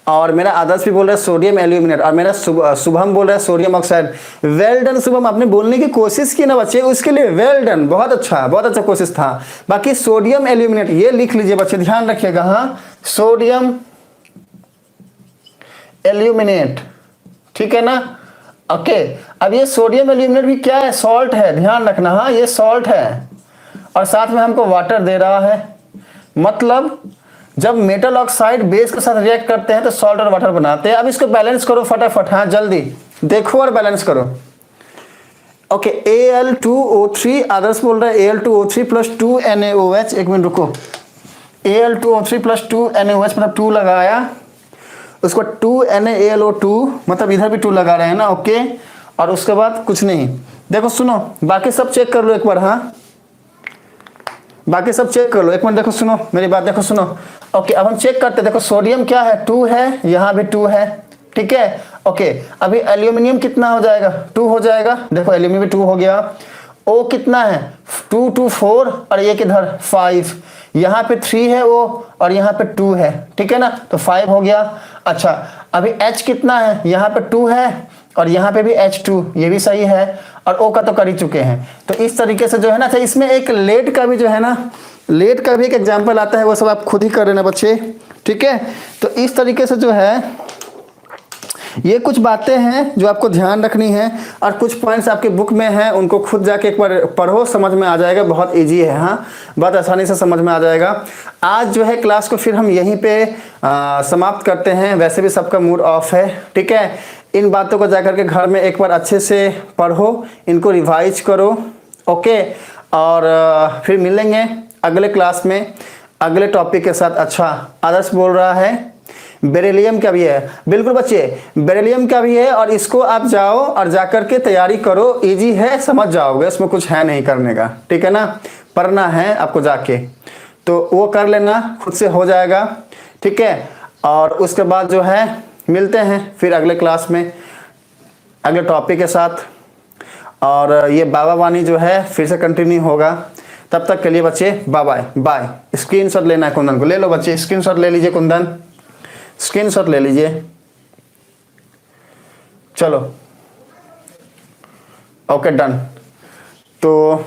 और मेरा आदर्श भी बोल रहा है सोडियम एल्यूमिनेट, और मेरा शुभम बोल रहा है sodium oxide. Well done Shubham, आपने बोलने की कोशिश की ना बच्चे, उसके लिए वेल डन, बहुत अच्छा कोशिश था। बाकी सोडियम एल्यूमिनेट ये लिख लीजिए बच्चे, ध्यान रखिएगा, हाँ सोडियम एल्यूमिनेट, ठीक है ना। ओके, अब ये सोडियम एल्यूमिनेट भी क्या है, सॉल्ट है, ध्यान रखना, हाँ ये सॉल्ट है, और साथ में हमको वाटर दे रहा है। मतलब जब मेटल ऑक्साइड बेस के साथ रिएक्ट करते हैं तो सॉल्ट और वाटर बनाते हैं। अब इसको बैलेंस करो फटाफट, हाँ जल्दी देखो और बैलेंस करो। ओके, Al2O3, आदर्श बोल रहा है Al2O3 प्लस 2NaOH, एक मिनट रुको, Al2O3 प्लस 2NaOH मतलब 2 लगाया, उसको 2NaAlO2 मतलब इधर भी 2 लगा रहे हैं ना, ओके। और उसके बाद कुछ नहीं, देखो सुनो, बाकी सब चेक कर लो एक बार, हाँ बाकी सब चेक कर लो, एक मिनट देखो सुनो मेरी बात, देखो सुनो। ओके, अब हम चेक करते, देखो सोडियम क्या है, 2 है, यहाँ भी 2 है, ठीक है। ओके, अभी एल्यूमिनियम कितना हो जाएगा, 2 हो जाएगा, देखो एल्यूमिनियम भी 2 हो गया। ओ कितना है, 2 2 4, और ये किधर 5, यहाँ पे 3 है ओ, और यहाँ पे 2 है, ठीक है ना, तो 5 हो गया। अच्छा, अभी H कितना है, यहाँ पे 2 है, और यहाँ पे भी H2, ये भी सही है, और O का तो कर ही चुके हैं। तो इस तरीके से जो है ना, अच्छा इसमें एक लेड का भी जो है ना, लेड का भी एक एग्जाम्पल आता है, वो सब आप खुद ही कर लेना बच्चे, ठीक है। तो इस तरीके से जो है ये कुछ बातें हैं जो आपको ध्यान रखनी है, और कुछ पॉइंट्स आपके बुक में हैं, उनको खुद जाके एक बार पढ़ो, समझ में आ जाएगा, बहुत इजी है, हाँ बहुत आसानी से समझ में आ जाएगा। आज जो है क्लास को फिर हम यहीं पे समाप्त करते हैं, वैसे भी सबका मूड ऑफ है, ठीक है। इन बातों को जाकर के घर में एक बार अच्छे से पढ़ो, इनको रिवाइज करो, ओके। और फिर मिलेंगे अगले क्लास में अगले टॉपिक के साथ। अच्छा, आदर्श बोल रहा है बेरिलियम का भी है, बिल्कुल बच्चे बेरिलियम का भी है, और इसको आप जाओ और जाकर के तैयारी करो, इजी है, समझ जाओगे, इसमें कुछ है नहीं करने का, ठीक है ना, पढ़ना है आपको जाके, तो वो कर लेना, खुद से हो जाएगा, ठीक है। और उसके बाद जो है मिलते हैं फिर अगले क्लास में अगले टॉपिक के साथ, और ये बाबा वाणी जो है फिर से कंटिन्यू होगा। तब तक के लिए बच्चे बाय बाय बाय। स्क्रीनशॉट लेना है कुंदन को, ले लो बच्चे, स्क्रीनशॉट ले लीजिए, कुंदन स्क्रीनशॉट ले लीजिए, चलो ओके डन। तो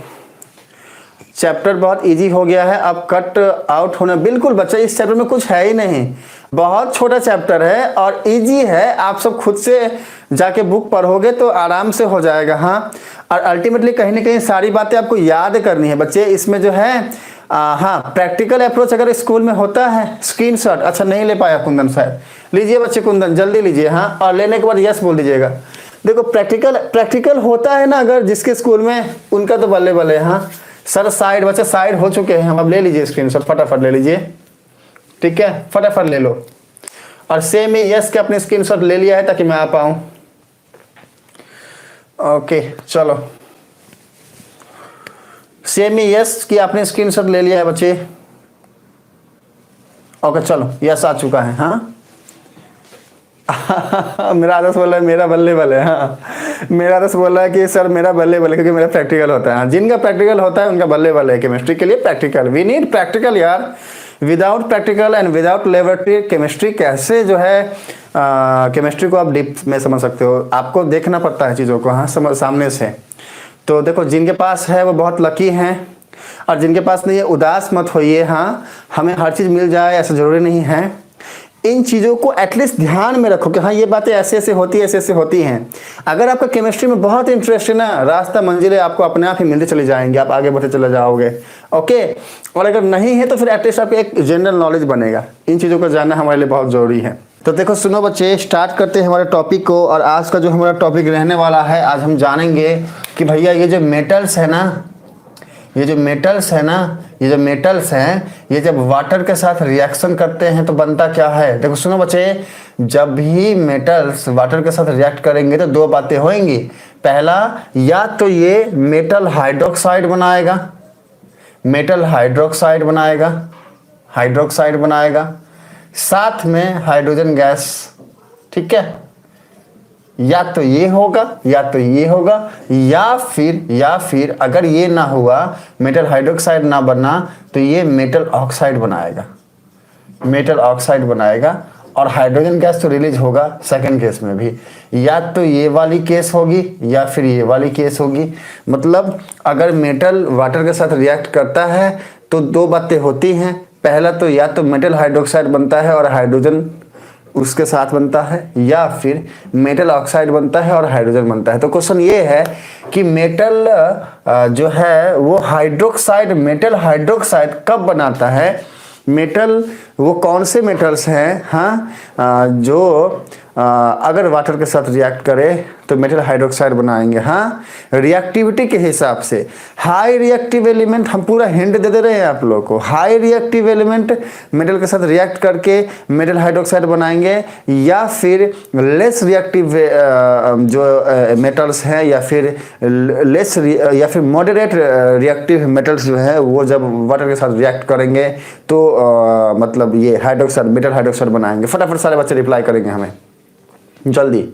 चैप्टर बहुत इजी हो गया है, अब कट आउट होना, बिल्कुल बच्चा इस चैप्टर में कुछ है ही नहीं, बहुत छोटा चैप्टर है और इजी है, आप सब खुद से जाके बुक पढ़ोगे तो आराम से हो जाएगा, हाँ। और अल्टीमेटली कहीं ना कहीं सारी बातें आपको याद करनी है बच्चे, इसमें जो है हाँ प्रैक्टिकल अप्रोच अगर स्कूल में होता है, स्क्रीनशॉट, अच्छा नहीं ले पाया कुंदन शायद, लीजिए बच्चे कुंदन जल्दी लीजिए, हाँ, और लेने के बाद यस बोल दीजिएगा। देखो प्रैक्टिकल होता है ना अगर जिसके स्कूल में, उनका तो बल्ले बल्ले, हाँ सर साइड, बच्चे साइड हो चुके हैं, हम अब ले लीजिए स्क्रीनशॉट, फटाफट ले लीजिए, ठीक है, फटाफट ले लो। और सेम ही यस के अपने स्क्रीनशॉट ले लिया है ताकि मैं आ पाऊँ, ओके चलो, सेम ही यस की आपने स्क्रीनशॉट ले लिया है बच्चे, ओके चलो यस आ चुका है, हाँ मेरा आदर्श बोल रहा है मेरा बल्ले बल्ले, हाँ मेरा आदर्श बोल रहा है कि सर मेरा बल्ले बल्ले, क्योंकि मेरा प्रैक्टिकल होता है, जिनका प्रैक्टिकल होता है उनका बल्ले बल्ले है। केमिस्ट्री के लिए प्रैक्टिकल, वी नीड प्रैक्टिकल यार, without practical and without laboratory chemistry कैसे जो है केमिस्ट्री को आप डीप में समझ सकते हो, आपको देखना पड़ता है चीज़ों को, हाँ सामने से। तो देखो जिनके पास है वो बहुत लकी हैं, और जिनके पास नहीं है उदास मत होइए, हाँ हमें हर चीज़ मिल जाए ऐसा ज़रूरी नहीं है, इन चीज़ों को एटलीस्ट ध्यान में रखो कि हाँ ये बातें ऐसे ऐसे होती है, ऐसे ऐसे होती हैं। अगर आपका केमिस्ट्री में बहुत इंटरेस्ट है ना, रास्ता मंजिलें आपको अपने आप ही मिलते चले जाएंगे, आप आगे बढ़ते चले जाओगे। ओके, और अगर नहीं है तो फिर एटलीस्ट आपको एक जनरल नॉलेज बनेगा। इन चीज़ों को जानना हमारे लिए बहुत ज़रूरी है। तो देखो सुनो बच्चे, स्टार्ट करते हैं हमारे टॉपिक को। और आज का जो हमारा टॉपिक रहने वाला है, आज हम जानेंगे कि भैया ये जो मेटल्स है ना, ये जो मेटल्स हैं, ये जब वाटर के साथ रिएक्शन करते हैं तो बनता क्या है। देखो सुनो बच्चे, जब भी मेटल्स वाटर के साथ रिएक्ट करेंगे तो दो बातें होंगी। पहला, या तो ये मेटल हाइड्रोक्साइड बनाएगा, साथ में हाइड्रोजन गैस। ठीक है, या तो ये होगा या फिर अगर ये ना हुआ, मेटल हाइड्रोक्साइड ना बना, तो ये मेटल ऑक्साइड बनाएगा और हाइड्रोजन गैस तो रिलीज होगा सेकंड केस में भी। या तो ये वाली केस होगी या फिर ये वाली केस होगी। मतलब अगर मेटल वाटर के साथ रिएक्ट करता है तो दो बातें होती हैं। पहला तो या तो मेटल हाइड्रोक्साइड बनता है और हाइड्रोजन उसके साथ बनता है, या फिर मेटल ऑक्साइड बनता है और हाइड्रोजन बनता है। तो क्वेश्चन ये है कि मेटल जो है वो मेटल हाइड्रोक्साइड कब बनाता है। मेटल वो कौन से मेटल्स हैं, हाँ, जो अगर वाटर के साथ रिएक्ट करे तो मेटल हाइड्रोक्साइड बनाएंगे। हाँ, रिएक्टिविटी के हिसाब से हाई रिएक्टिव एलिमेंट, हम पूरा हिंट दे रहे हैं आप लोगों को। हाई रिएक्टिव एलिमेंट मेटल के साथ रिएक्ट करके मेटल हाइड्रोक्साइड बनाएंगे, या फिर लेस रिएक्टिव जो मेटल्स हैं, या फिर मॉडरेट रिएक्टिव मेटल्स जो है वो जब वाटर के साथ रिएक्ट करेंगे तो मतलब ये मेटल हाइड्रोक्साइड बनाएंगे। फटाफट सारे बच्चे रिप्लाई करेंगे हमें जल्दी।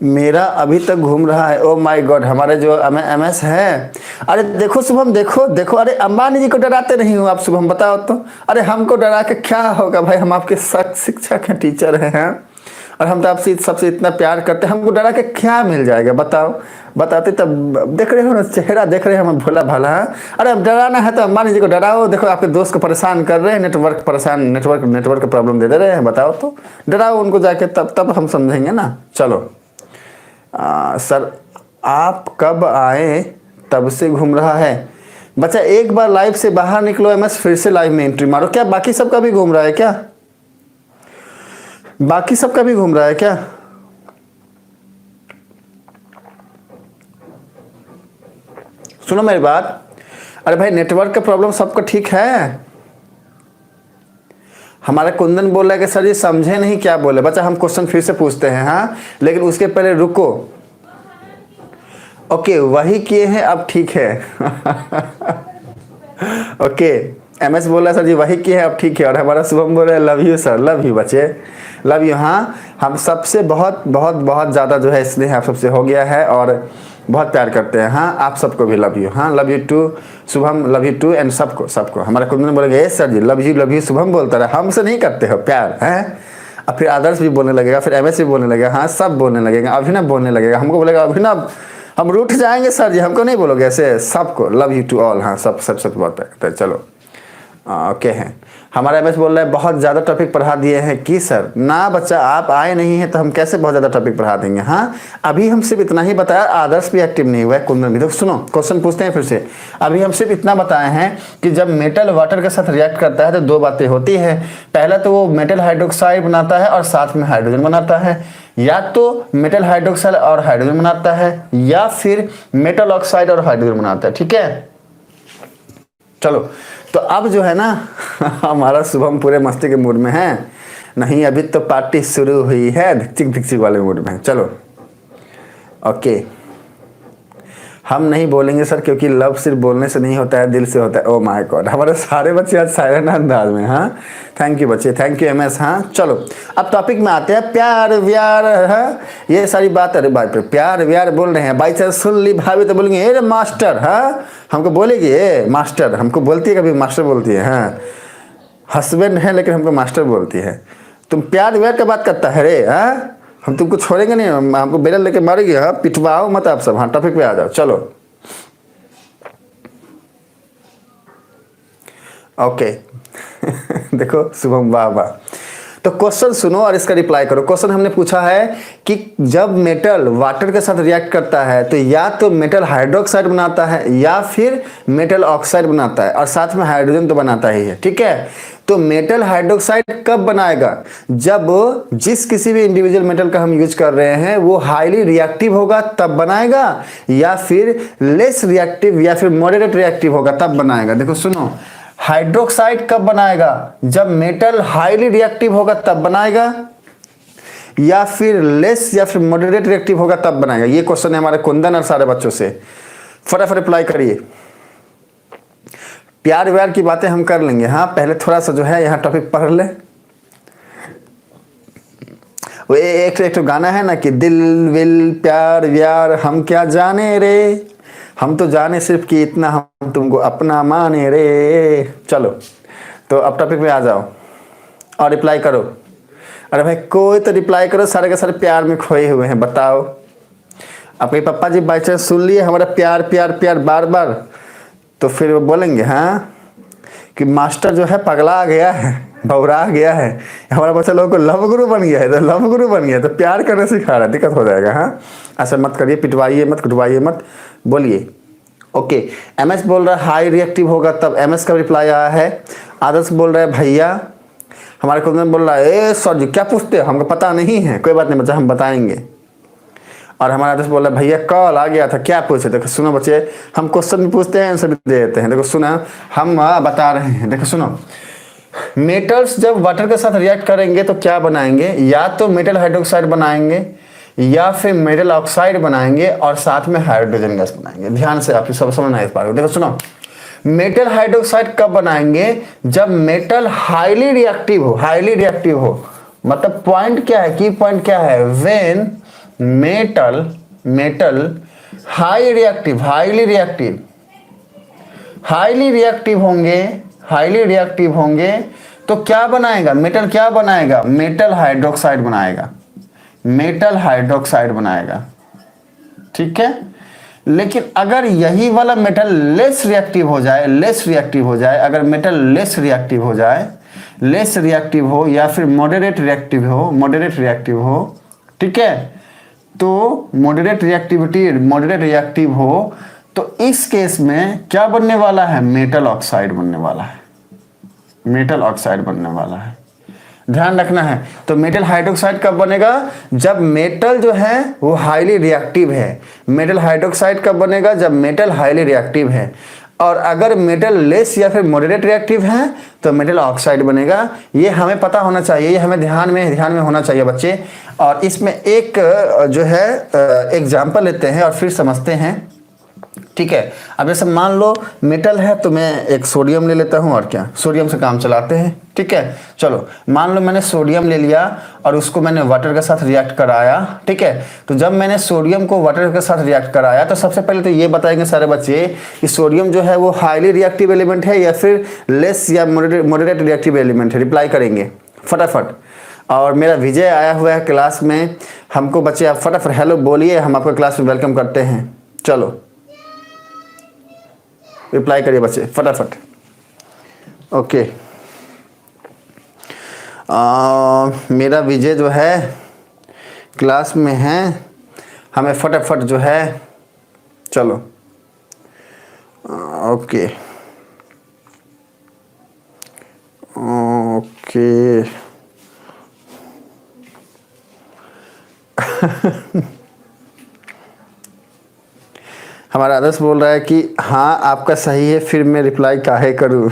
मेरा अभी तक घूम रहा है। ओ माय गॉड, हमारे जो एमएस है। अरे देखो शुभम, देखो, अरे अंबानी जी को डराते नहीं हो आप शुभम, बताओ तो। अरे हमको डरा के क्या होगा भाई, हम आपके शिक्षक हैं, टीचर हैं, और हम तो आपसे सबसे इतना प्यार करते हैं, हमको डरा के क्या मिल जाएगा बताते तब। देख रहे हो ना, चेहरा देख रहे हैं हम भोला भाला। अरे अब डराना है तो अंबानी जी को डराओ। देखो आपके दोस्त को परेशान कर रहे हैं, नेटवर्क का प्रॉब्लम दे रहे हैं, बताओ तो। डराओ उनको जाके, तब हम समझेंगे ना। चलो सर आप कब आए, तब से घूम रहा है। बच्चा एक बार लाइव से बाहर निकलो एमएस, फिर से लाइव में एंट्री मारो। क्या बाकी सबका भी घूम रहा है क्या? सुनो मेरी बात। अरे भाई नेटवर्क का प्रॉब्लम सबका ठीक है। हमारा कुंदन बोल रहा है कि सर ये समझे नहीं क्या बोले। बच्चा हम क्वेश्चन फिर से पूछते हैं, हाँ, लेकिन उसके पहले रुको। ओके, वही किए हैं, अब ठीक है। ओके, एमएस बोल रहा है सर जी वही किए हैं, अब ठीक है। और हमारा शुभम बोल रहा है love you sir, love you बच्चे, लव यू। हाँ, हम सबसे बहुत बहुत बहुत ज़्यादा जो है स्नेह आप सबसे हो गया है और बहुत प्यार करते हैं। हाँ, आप सबको भी लव यू। हाँ, love you too Shubham, love you too, and सबको। हमारा कुंदन बोलेगा yes sir ji, love you Shubham बोलता रहा। हमसे नहीं करते हो प्यार, हैं? अब फिर आदर्श भी बोलने लगेगा, फिर एमएस भी बोलने लगेगा, हाँ सब बोलने लगेगा, अभिनव बोलने लगेगा। हमको बोलेगा अभिनव हम रूठ जाएंगे सर जी, हमको नहीं बोलोगे ऐसे। सबको लव यू टू ऑल। हाँ, सब बहुत प्यार करते हैं। चलो ओके हैं। हमारा एमएस बोल रहा है बहुत ज़्यादा टॉपिक पढ़ा दिए हैं कि सर। ना बच्चा, आप आए नहीं हैं तो हम कैसे बहुत ज़्यादा टॉपिक पढ़ा देंगे। हाँ, अभी हम सिर्फ इतना ही बताया, आदर्श भी एक्टिव नहीं हुआ है, कुंदन भी। तो सुनो क्वेश्चन पूछते हैं फिर से। अभी हम सिर्फ इतना बताए हैं कि जब मेटल वाटर के साथ रिएक्ट करता है तो दो बातें होती है। पहला तो वो मेटल हाइड्रोक्साइड बनाता है और साथ में हाइड्रोजन बनाता है, या तो मेटल हाइड्रोक्साइड और हाइड्रोजन बनाता है, या फिर मेटल ऑक्साइड और हाइड्रोजन बनाता है। ठीक है, चलो। तो अब जो है ना हमारा शुभम पूरे मस्ती के मूड में है। नहीं, अभी तो पार्टी शुरू हुई है, धिक्चिक वाले मूड में। चलो ओके, हम नहीं बोलेंगे सर क्योंकि लव सिर्फ बोलने से नहीं होता है, दिल से होता है। ओ माय गॉड, हमारे सारे बच्चे आज साइलेंट अंदाज में। हाँ, थैंक यू बच्चे, थैंक यू एमएस। हाँ चलो, अब टॉपिक में आते हैं। प्यार व्यार है ये सारी बात। अरे भाई प्यार व्यार बोल रहे हैं, बाई चांस सुन ली भाभी तो बोलेंगे ए मास्टर। हाँ, हमको बोलेगी ए मास्टर, हमको बोलती है, कभी मास्टर बोलती है। हाँ, हस्बैंड है लेकिन हमको मास्टर बोलती है। तुम प्यार व्यार का बात करता है रे। हाँ, हम तुमको छोड़ेंगे नहीं, हमको बेलन लेके मारेंगे। हाँ, पिटवाओ मत आप सब। हाँ, टॉपिक पे आ जाओ। चलो ओके देखो शुभम, वाह वाह। तो क्वेश्चन सुनो और इसका रिप्लाई करो। क्वेश्चन हमने पूछा है कि जब मेटल वाटर के साथ रिएक्ट करता है तो या तो मेटल हाइड्रोक्साइड बनाता है या फिर मेटल ऑक्साइड बनाता है, और साथ में हाइड्रोजन तो बनाता ही है, ठीक है। तो मेटल हाइड्रोक्साइड कब बनाएगा? जब जिस किसी भी इंडिविजुअल मेटल का हम यूज कर रहे हैं वो हाईली रिएक्टिव होगा तब बनाएगा, या फिर लेस रिएक्टिव या फिर मॉडरेट रिएक्टिव होगा तब बनाएगा। देखो सुनो, हाइड्रोक्साइड कब बनाएगा? जब मेटल हाईली रिएक्टिव होगा तब बनाएगा, या फिर लेस या फिर मॉडरेट रिएक्टिव होगा तब बनाएगा। ये क्वेश्चन है हमारे कुंदन और सारे बच्चों से। फटाफट रिप्लाई करिए। प्यार व्यार की बातें हम कर लेंगे, हाँ पहले थोड़ा सा जो है यहाँ टॉपिक पढ़ ले। वो एक तो गाना है ना कि दिल विल प्यार व्यार हम क्या जाने रे, हम तो जाने सिर्फ कि इतना हम तुमको अपना माने रे। चलो तो अब टॉपिक में आ जाओ और रिप्लाई करो। अरे भाई कोई तो रिप्लाई करो, सारे के सारे प्यार में खोए हुए हैं। बताओ, आपके पापा जी बाई चांस सुन लिए हमारा प्यार प्यार प्यार बार बार, तो फिर वो बोलेंगे हाँ कि मास्टर जो है पगला गया है, भौरा गया है, हमारा बच्चा लोगों को लव गुरु बन गया है। तो लव गुरु बन गया तो प्यार करने सिखा रहा है, दिक्कत हो जाएगा। हाँ ऐसा मत करिए, पिटवाइए मत, कुटवाइए मत, बोलिए। ओके, एमएस बोल रहा है हाई रिएक्टिव होगा तब। एमएस का रिप्लाई आया है। आदर्श बोल रहा है भैया, हमारे कुंदन बोल रहा है ए सर जी क्या पूछते हो, हमको पता नहीं है। कोई बात नहीं बच्चा, हम बताएंगे। और हमारा आदर्श बोल रहा है भैया कॉल आ गया था, क्या पूछे? देखो सुनो बच्चे, हम क्वेश्चन भी पूछते हैं आंसर भी दे देते हैं। देखो सुना, हम बता रहे हैं। देखो सुनो, मेटल्स जब वाटर के साथ रिएक्ट करेंगे तो क्या बनाएंगे? या तो मेटल हाइड्रोक्साइड बनाएंगे या फिर मेटल ऑक्साइड बनाएंगे और साथ में हाइड्रोजन गैस बनाएंगे। ध्यान से आप सब समझना इस बात को। देखो सुनो, मेटल हाइड्रोक्साइड कब बनाएंगे? जब मेटल हाईली रिएक्टिव हो। हाईली रिएक्टिव हो मतलब पॉइंट क्या है, की पॉइंट क्या है? When metal high reactive, highly reactive होंगे, हाईली रिएक्टिव होंगे तो क्या बनाएगा? मेटल क्या बनाएगा? मेटल हाइड्रोक्साइड बनाएगा, मेटल हाइड्रोक्साइड बनाएगा, ठीक है। लेकिन अगर यही वाला मेटल लेस रिएक्टिव हो जाए, अगर मेटल लेस रिएक्टिव हो या फिर मॉडरेट रिएक्टिव हो, ठीक है, तो मॉडरेट रिएक्टिव हो तो इस केस में क्या बनने वाला है? मेटल ऑक्साइड बनने वाला है। ध्यान रखना है। तो मेटल हाइड्रोक्साइड कब बनेगा? जब मेटल जो है वो हाईली रिएक्टिव है। मेटल हाइड्रोक्साइड कब बनेगा? जब मेटल हाईली रिएक्टिव है। और अगर मेटल लेस या फिर मॉडरेट रिएक्टिव है तो मेटल ऑक्साइड बनेगा। ये हमें पता होना चाहिए, ये हमें ध्यान में होना चाहिए बच्चे। और इसमें एक जो है एग्जाम्पल लेते हैं और फिर समझते हैं, ठीक है। अब जैसे मान लो मेटल है तो मैं एक सोडियम ले लेता हूं, और क्या सोडियम से काम चलाते हैं, ठीक है। चलो मान लो मैंने सोडियम ले लिया और उसको मैंने वाटर के साथ रिएक्ट कराया, ठीक है। तो जब मैंने सोडियम को वाटर के साथ रिएक्ट कराया तो सबसे पहले तो ये बताएंगे सारे बच्चे कि सोडियम जो है वो हाईली रिएक्टिव एलिमेंट है या फिर लेस या मॉडरेट रिएक्टिव एलिमेंट है। रिप्लाई करेंगे फटाफट। और मेरा विजय आया हुआ है क्लास में, हमको बच्चे आप फटाफट हेलो बोलिए, हम आपको क्लास में वेलकम करते हैं। चलो रिप्लाई करिए बच्चे फटाफट। ओके, मेरा विजय जो है क्लास में है, हमें फटाफट जो है, चलो ओके ओके हमारा आदर्श बोल रहा है कि हाँ आपका सही है, फिर मैं रिप्लाई काहे करूँ।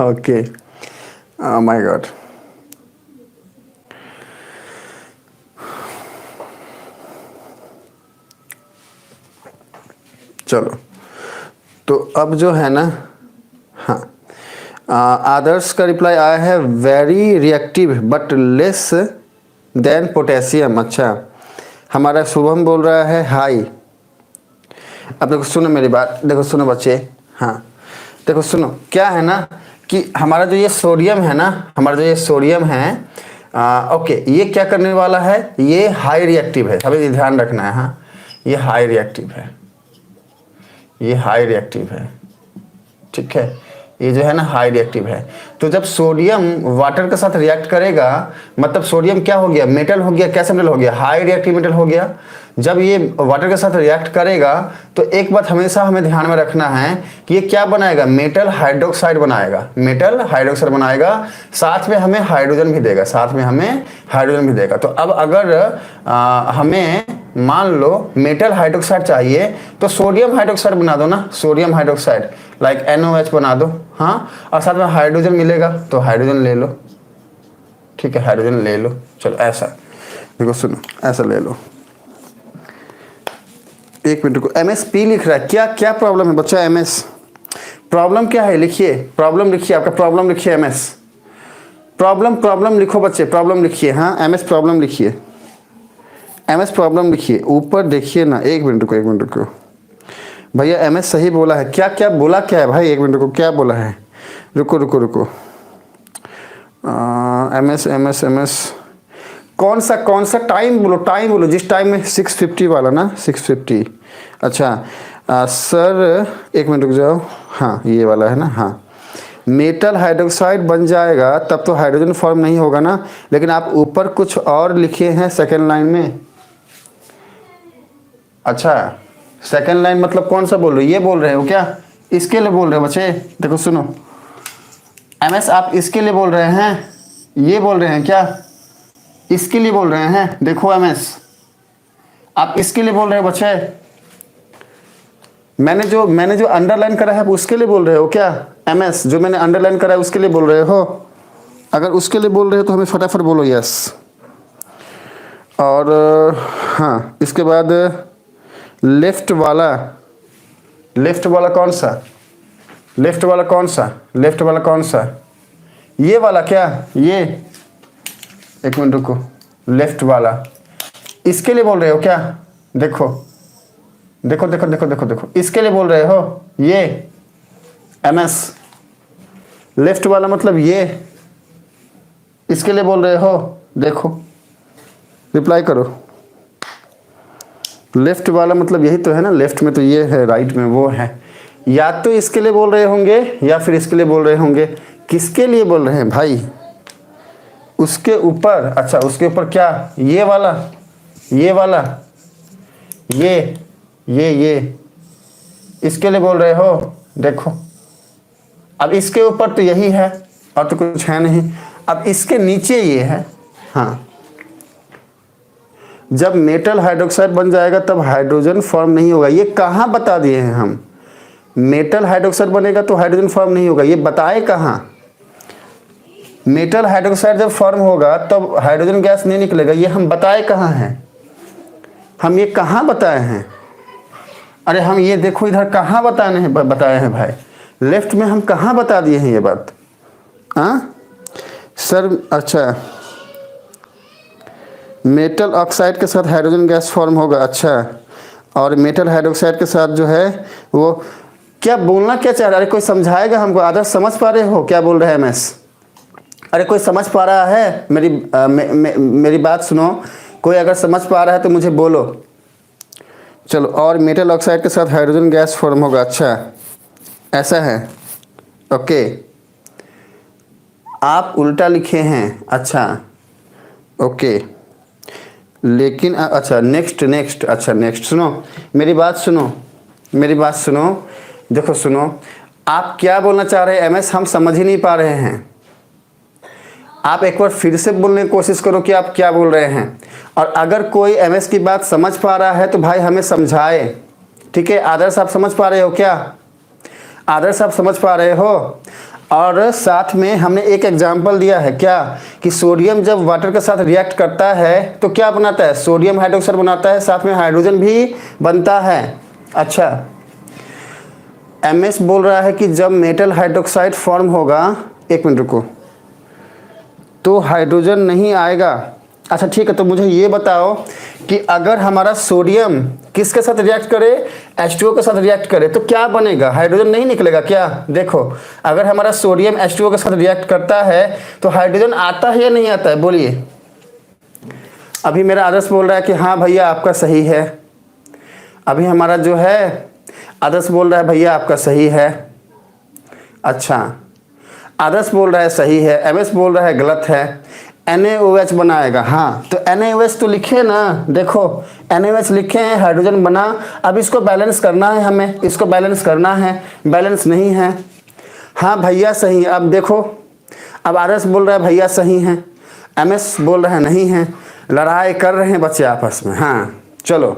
Okay, my God. चलो तो अब जो है ना, हाँ आदर्श का रिप्लाई आया है very reactive but less than potassium. अच्छा, हमारा शुभम बोल रहा है हाई। अब देखो सुनो मेरी बात, देखो सुनो बच्चे, हाँ देखो सुनो, क्या है ना कि हमारा जो ये सोडियम है ना, ओके, ये क्या करने वाला है? ये हाई रिएक्टिव है, हमें ध्यान रखना है। हाँ ये हाई रिएक्टिव है, ठीक है। ये जो है ना हाई रिएक्टिव है। तो जब सोडियम वाटर के साथ रिएक्ट करेगा, मतलब सोडियम क्या हो गया, मेटल हो गया, कैसा मेटल हो गया, हाई रिएक्टिव मेटल हो गया। जब ये वाटर के साथ रिएक्ट करेगा तो एक बात हमेशा हमें ध्यान में रखना है कि ये क्या बनाएगा, मेटल हाइड्रोक्साइड बनाएगा, मेटल हाइड्रोक्साइड बनाएगा, साथ में हमें हाइड्रोजन भी देगा, साथ में हमें हाइड्रोजन भी देगा। तो अब अगर हमें मान लो मेटल हाइड्रोक्साइड चाहिए तो सोडियम हाइड्रोक्साइड बना दो ना, सोडियम हाइड्रोक्साइड लाइक NOH बना दो, हाँ, और साथ में हाइड्रोजन मिलेगा तो हाइड्रोजन ले लो, ठीक है, हाइड्रोजन ले लो। चलो ऐसा देखो, सुनो, ऐसा ले लो। एक मिनट को, MSP लिख रहा है, क्या क्या प्रॉब्लम है बच्चा, MS प्रॉब्लम क्या है, लिखिए प्रॉब्लम, लिखिए आपका प्रॉब्लम, लिखिए MS प्रॉब्लम लिखो बच्चे, प्रॉब्लम लिखिए, हाँ MS प्रॉब्लम लिखिए, MS प्रॉब्लम लिखिए, ऊपर देखिए ना। एक मिनट को भैया, MS सही बोला है, क्या क्या बोला, क्या है भाई, एक मिनट को, क्या बोला है, रुको MS कौन सा टाइम बोलो, टाइम बोलो, जिस टाइम में 650 वाला ना, 650, अच्छा सर एक मिनट रुक जाओ, हाँ ये वाला है ना, हाँ मेटल हाइड्रोक्साइड बन जाएगा तब तो हाइड्रोजन फॉर्म नहीं होगा ना, लेकिन आप ऊपर कुछ और लिखे हैं सेकेंड लाइन में। अच्छा सेकेंड लाइन मतलब कौन सा बोल रहे हो, ये बोल रहे हो क्या, इसके लिए बोल रहे हो बच्चे, देखो सुनो MS आप इसके लिए बोल रहे हैं, ये बोल रहे हैं क्या, इसके लिए बोल रहे हैं, देखो MS आप इसके लिए बोल रहे हो बच्चे, मैंने जो अंडरलाइन करा है आप उसके लिए बोल रहे हो क्या, MS जो मैंने अंडरलाइन करा है उसके लिए बोल रहे हो, अगर उसके लिए बोल रहे हो तो हमें फटाफट बोलो यस। और हाँ इसके बाद लेफ्ट वाला कौन सा, लेफ्ट वाला कौन सा, ये वाला क्या, ये एक मिनट रुको, लेफ्ट वाला इसके लिए बोल रहे हो क्या, देखो इसके लिए बोल रहे हो, ये MS लेफ्ट वाला मतलब ये, इसके लिए बोल रहे हो, देखो रिप्लाई करो, लेफ्ट वाला मतलब यही तो है ना, लेफ्ट में तो ये है, राइट में वो है, या तो इसके लिए बोल रहे होंगे या फिर इसके लिए बोल रहे होंगे, किसके लिए बोल रहे हैं भाई, उसके ऊपर, अच्छा उसके ऊपर क्या, ये वाला ये इसके लिए बोल रहे हो, देखो अब इसके ऊपर तो यही है और तो कुछ है नहीं, अब इसके नीचे ये है, हाँ जब मेटल हाइड्रोक्साइड बन जाएगा तब हाइड्रोजन फॉर्म नहीं होगा, ये कहाँ बता दिए हैं हम, मेटल हाइड्रोक्साइड बनेगा तो हाइड्रोजन फॉर्म नहीं होगा, ये बताए कहाँ, मेटल हाइड्रोक्साइड जब फॉर्म होगा तब हाइड्रोजन गैस नहीं निकलेगा, ये हम बताए कहाँ हैं, हम ये कहाँ बताए हैं, अरे हम ये देखो इधर कहाँ बताए हैं भाई, लेफ्ट में हम कहाँ बता दिए हैं ये बात, हाँ सर, अच्छा मेटल ऑक्साइड के साथ हाइड्रोजन गैस फॉर्म होगा, अच्छा और मेटल हाइड्रोक्साइड के साथ जो है वो क्या बोलना क्या चाह रहा है, अरे कोई समझाएगा हमको, आदर्श समझ पा रहे हो क्या बोल रहे हैं MS, अरे कोई समझ पा रहा है मेरी बात सुनो, कोई अगर समझ पा रहा है तो मुझे बोलो। चलो, और मेटल ऑक्साइड के साथ हाइड्रोजन गैस फॉर्म होगा, अच्छा ऐसा है, ओके आप उल्टा लिखे हैं, अच्छा ओके, लेकिन अच्छा नेक्स्ट, अच्छा नेक्स्ट सुनो, मेरी बात सुनो, देखो सुनो, आप क्या बोलना चाह रहे हैं MS, हम समझ ही नहीं पा रहे हैं, आप एक बार फिर से बोलने की कोशिश करो कि आप क्या बोल रहे हैं, और अगर कोई MS की बात समझ पा रहा है तो भाई हमें समझाए, ठीक है। आदर्श आप समझ पा रहे हो क्या, आदर्श आप समझ पा रहे हो, और साथ में हमने एक एग्जाम्पल दिया है क्या, कि सोडियम जब वाटर के साथ रिएक्ट करता है तो क्या बनाता है, सोडियम हाइड्रोक्साइड बनाता है, साथ में हाइड्रोजन भी बनता है। अच्छा MS बोल रहा है कि जब मेटल हाइड्रोक्साइड फॉर्म होगा, एक मिनट रुको, तो हाइड्रोजन नहीं आएगा। अच्छा ठीक है, तो मुझे ये बताओ कि अगर हमारा सोडियम किसके साथ रिएक्ट करे, H2O के साथ रिएक्ट करे तो क्या बनेगा, हाइड्रोजन नहीं निकलेगा क्या। देखो अगर हमारा सोडियम H2O के साथ रिएक्ट करता है तो हाइड्रोजन आता है या नहीं आता है, बोलिए। अभी मेरा आदर्श बोल रहा है कि हाँ भैया आपका सही है, अभी हमारा जो है आदर्श बोल रहा है भैया आपका सही है, अच्छा, आदर्श बोल रहा है सही है, एमएस बोल रहा है गलत है। NaOH बनाएगा, हाँ तो NaOH तो लिखे ना, देखो NaOH लिखे हैं, हाइड्रोजन बना। अब इसको बैलेंस करना है, हमें इसको बैलेंस करना है, बैलेंस नहीं है। हाँ भैया सही है। अब देखो, अब आदर्श बोल रहा है भैया सही है, एमएस बोल रहे हैं नहीं है, लड़ाई कर रहे हैं बच्चे आपस में। हाँ चलो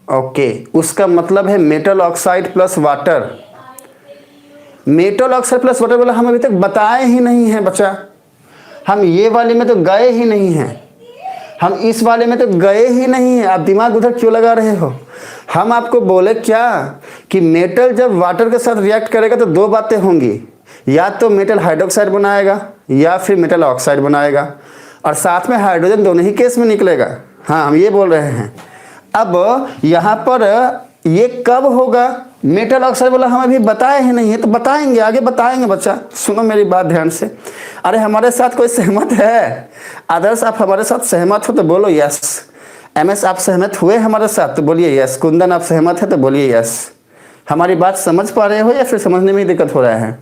ओके, उसका मतलब है metal oxide plus water. Metal oxide plus water बोला, हम अभी तक बताए ही नहीं है बच्चा, हम ये वाले में तो गए ही नहीं हैं, हम इस वाले में तो गए ही नहीं हैं। आप दिमाग उधर क्यों लगा रहे हो? हम आपको बोले क्या कि मेटल जब वाटर के साथ रिएक्ट करेगा तो दो बातें होंगी, या तो मेटल हाइड्रोक्साइड बनाएगा या फिर मेटल ऑक्साइड बनाएगा, और साथ में हाइड्रोजन दोनों ही केस में निकलेगा। हाँ हम ये बोल रहे हैं। अब यहाँ पर ये कब होगा? मेटल ऑक्साइड बोला हम अभी बताए ही नहीं है, तो बताएंगे, आगे बताएंगे बच्चा। सुनो मेरी बात ध्यान से। अरे हमारे साथ कोई सहमत है? आदर्श आप हमारे साथ सहमत हो तो बोलो यस। एमएस आप सहमत हुए हमारे साथ तो बोलिए यस। कुंदन आप सहमत है तो बोलिए यस। हमारी बात समझ पा रहे हो या फिर समझने में ही दिक्कत हो रहा है?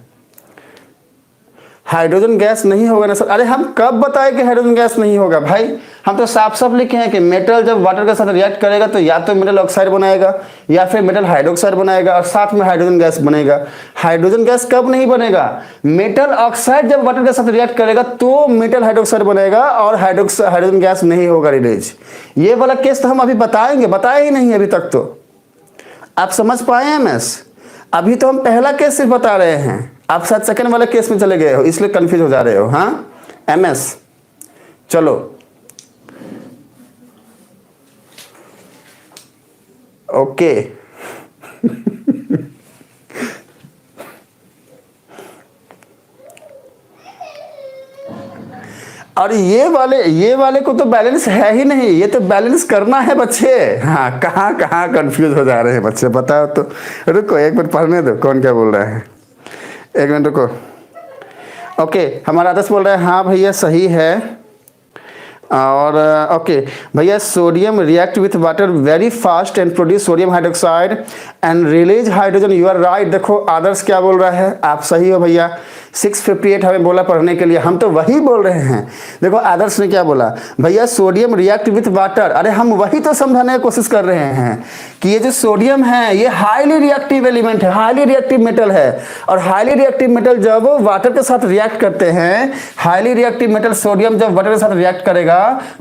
हाइड्रोजन गैस नहीं होगा ना सर? अरे हम कब बताए कि हाइड्रोजन गैस नहीं होगा भाई? हम तो साफ साफ लिखे हैं कि मेटल जब वाटर के साथ रिएक्ट करेगा तो या तो मेटल ऑक्साइड बनाएगा या फिर मेटल हाइड्रोक्साइड बनाएगा, और साथ में हाइड्रोजन गैस बनेगा। हाइड्रोजन गैस कब नहीं बनेगा? मेटल ऑक्साइड जब वाटर के साथ रिएक्ट करेगा तो मेटल हाइड्रोक्साइड बनेगा और हाइड्रोजन गैस नहीं होगा रिलीज। ये वाला केस तो हम अभी बताएंगे, बताए ही नहीं अभी तक। तो आप समझ पाए एमएस? अभी तो हम पहला केस सिर्फ बता रहे हैं, आप शायद सेकंड वाले केस में चले गए हो, इसलिए कंफ्यूज हो जा रहे हो। हाँ एमएस चलो ओके। और ये वाले को तो बैलेंस है ही नहीं, ये तो बैलेंस करना है बच्चे। हाँ कहाँ कहाँ कंफ्यूज हो जा रहे हैं बच्चे, बताओ तो। रुको एक मिनट पढ़ने दो, कौन क्या बोल रहा है, एक मिनट रुको। ओके हमारा आदर्श बोल रहा है हाँ भैया सही है। और ओके भैया, sodium react with water very fast and produce sodium hydroxide and release hydrogen. You are right. देखो आदर्श क्या बोल रहा है, आप सही हो भैया। 658 हमें बोला पढ़ने के लिए, हम तो वही बोल रहे हैं। देखो आदर्श ने क्या बोला, भैया सोडियम रिएक्ट विथ वाटर। अरे हम वही तो समझाने की कोशिश कर रहे हैं कि ये जो सोडियम है ये हाईली रिएक्टिव एलिमेंट है, हाईली रिएक्टिव मेटल है। और हाईली रिएक्टिव मेटल जब वाटर के साथ रिएक्ट करते हैं, हाईली रिएक्टिव मेटल सोडियम जब वाटर के साथ रिएक्ट करेगा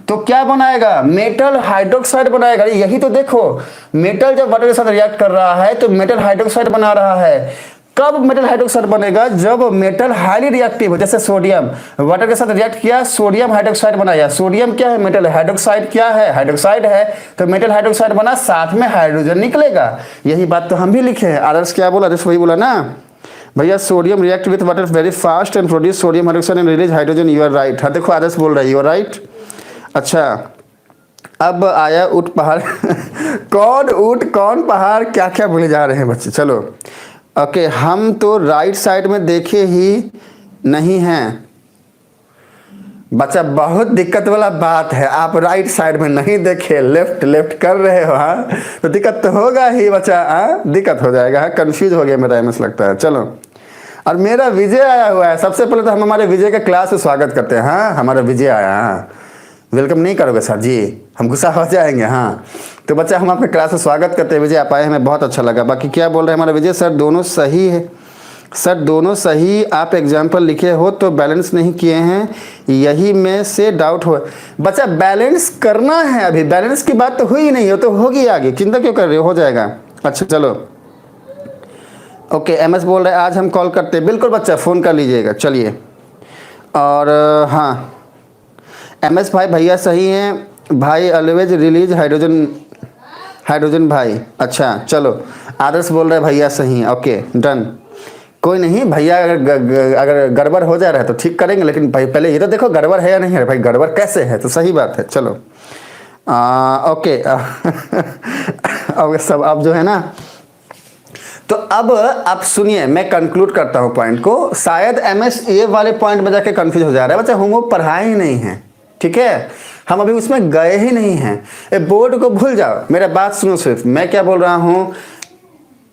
तो क्या बनाएगा? मेटल हाइड्रोक्साइड बनाएगा। यही तो देखो, मेटल जब वाटर के साथ रिएक्ट कर रहा है तो मेटल हाइड्रोक्साइड बना रहा है। कब मेटल हाइड्रोक्साइड बनेगा? जब मेटल हाईली रिएक्टिव हो, जैसे सोडियम वाटर के साथ रिएक्ट किया, सोडियम हाइड्रोक्साइड बनाया। सोडियम क्या है? मेटल। हाइड्रोक्साइड क्या है? हाइड्रोक्साइड है। तो मेटल हाइड्रोक्साइड बना, साथ में हाइड्रोजन निकलेगा। यही बात तो हम भी लिखे हैं। आदर्श क्या बोला? आदर्श वही बोला ना भैया, sodium react with water very fast and produce sodium hydroxide and release hydrogen. You are right. हाँ देखो आदर्श बोल रहा है यू आर राइट। अच्छा अब आया ऊंट पहाड़। कौन ऊंट कौन पहाड़, क्या क्या भूले जा रहे हैं बच्चे। चलो ओके, हम तो राइट साइड में देखे ही नहीं हैं बच्चा। बहुत दिक्कत वाला बात है, आप राइट साइड में नहीं देखे, लेफ्ट लेफ्ट कर रहे हो। हाँ तो दिक्कत तो होगा ही बच्चा। हाँ दिक्कत हो जाएगा। हाँ कंफ्यूज हो गया मेरा एमएस लगता है। चलो, और मेरा विजय आया हुआ है। सबसे पहले तो हम हमारे विजय के क्लास में स्वागत करते हैं। हाँ हमारा विजय आया। हाँ वेलकम नहीं करोगे सर जी, हम गुस्सा हो जाएंगे। हाँ तो बच्चा हम आपके क्लास में स्वागत करते हैं। विजय आप आए, हमें बहुत अच्छा लगा। बाकी क्या बोल रहे हैं हमारा विजय? सर दोनों सही है सर, दोनों सही। आप एग्जाम्पल लिखे हो तो बैलेंस नहीं किए हैं, यही में से डाउट हो। बच्चा बैलेंस करना है, अभी बैलेंस की बात तो हुई नहीं हो, तो होगी आगे, चिंता क्यों कर रहे हो जाएगा। अच्छा चलो ओके। एमएस बोल रहे हैं आज हम कॉल करते हैं। बिल्कुल बच्चा फ़ोन कर लीजिएगा। चलिए, और हाँ एमएस भाई भैया सही हैं भाई, ऑलवेज रिलीज हाइड्रोजन भाई। अच्छा चलो, आदर्श बोल रहे हैं भैया सही हैं। ओके डन, कोई नहीं भैया, अगर गड़बड़ हो जा रहा है तो ठीक करेंगे, लेकिन भाई पहले ये तो देखो गड़बड़ है या नहीं है। भाई गड़बड़ कैसे है, तो सही बात है। चलो ओके। अब सब अब जो है ना, तो अब आप सुनिए, मैं कंक्लूड करता हूँ पॉइंट को। शायद एमएस ये वाले पॉइंट में जाके कंफ्यूज हो जा रहा है बच्चा, हम वो पढ़ाए ही नहीं है, ठीक है, हम अभी उसमें गए ही नहीं हैं। बोर्ड को भूल जाओ, मेरा बात सुनो सिर्फ। मैं क्या बोल रहा हूँ,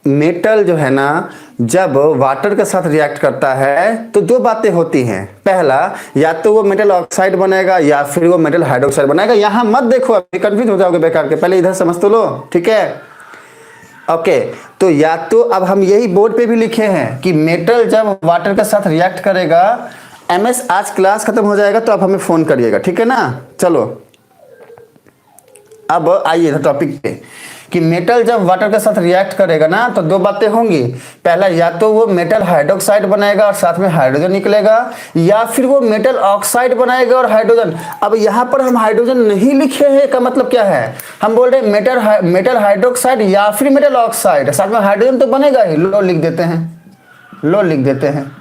मेटल जो है ना जब वाटर के साथ रिएक्ट करता है तो दो बातें होती हैं। पहला, या तो वो मेटल ऑक्साइड बनेगा या फिर वो मेटल हाइड्रोक्साइड बनेगा। यहां मत देखो, अभी कंफ्यूज हो जाओगे बेकार के, पहले इधर समझ तो लो, ठीक है। ओके, तो या तो अब हम यही बोर्ड पे भी लिखे हैं कि मेटल जब वाटर के साथ रिएक्ट करेगा। एमएस आज क्लास खत्म हो जाएगा तो आप हमें फोन करिएगा, ठीक है ना। चलो अब आइए टॉपिक पे कि मेटल जब वाटर के साथ रिएक्ट करेगा ना तो दो बातें होंगी। पहला, या तो वो मेटल हाइड्रोक्साइड बनाएगा और साथ में हाइड्रोजन निकलेगा, या फिर वो मेटल ऑक्साइड बनाएगा और हाइड्रोजन। अब यहाँ पर हम हाइड्रोजन नहीं लिखे हैं, का मतलब क्या है, हम बोल रहे हैं मेटल हाइड्रोक्साइड या फिर मेटल ऑक्साइड, साथ में हाइड्रोजन तो बनेगा ही। लो लिख देते हैं, लो लिख देते हैं,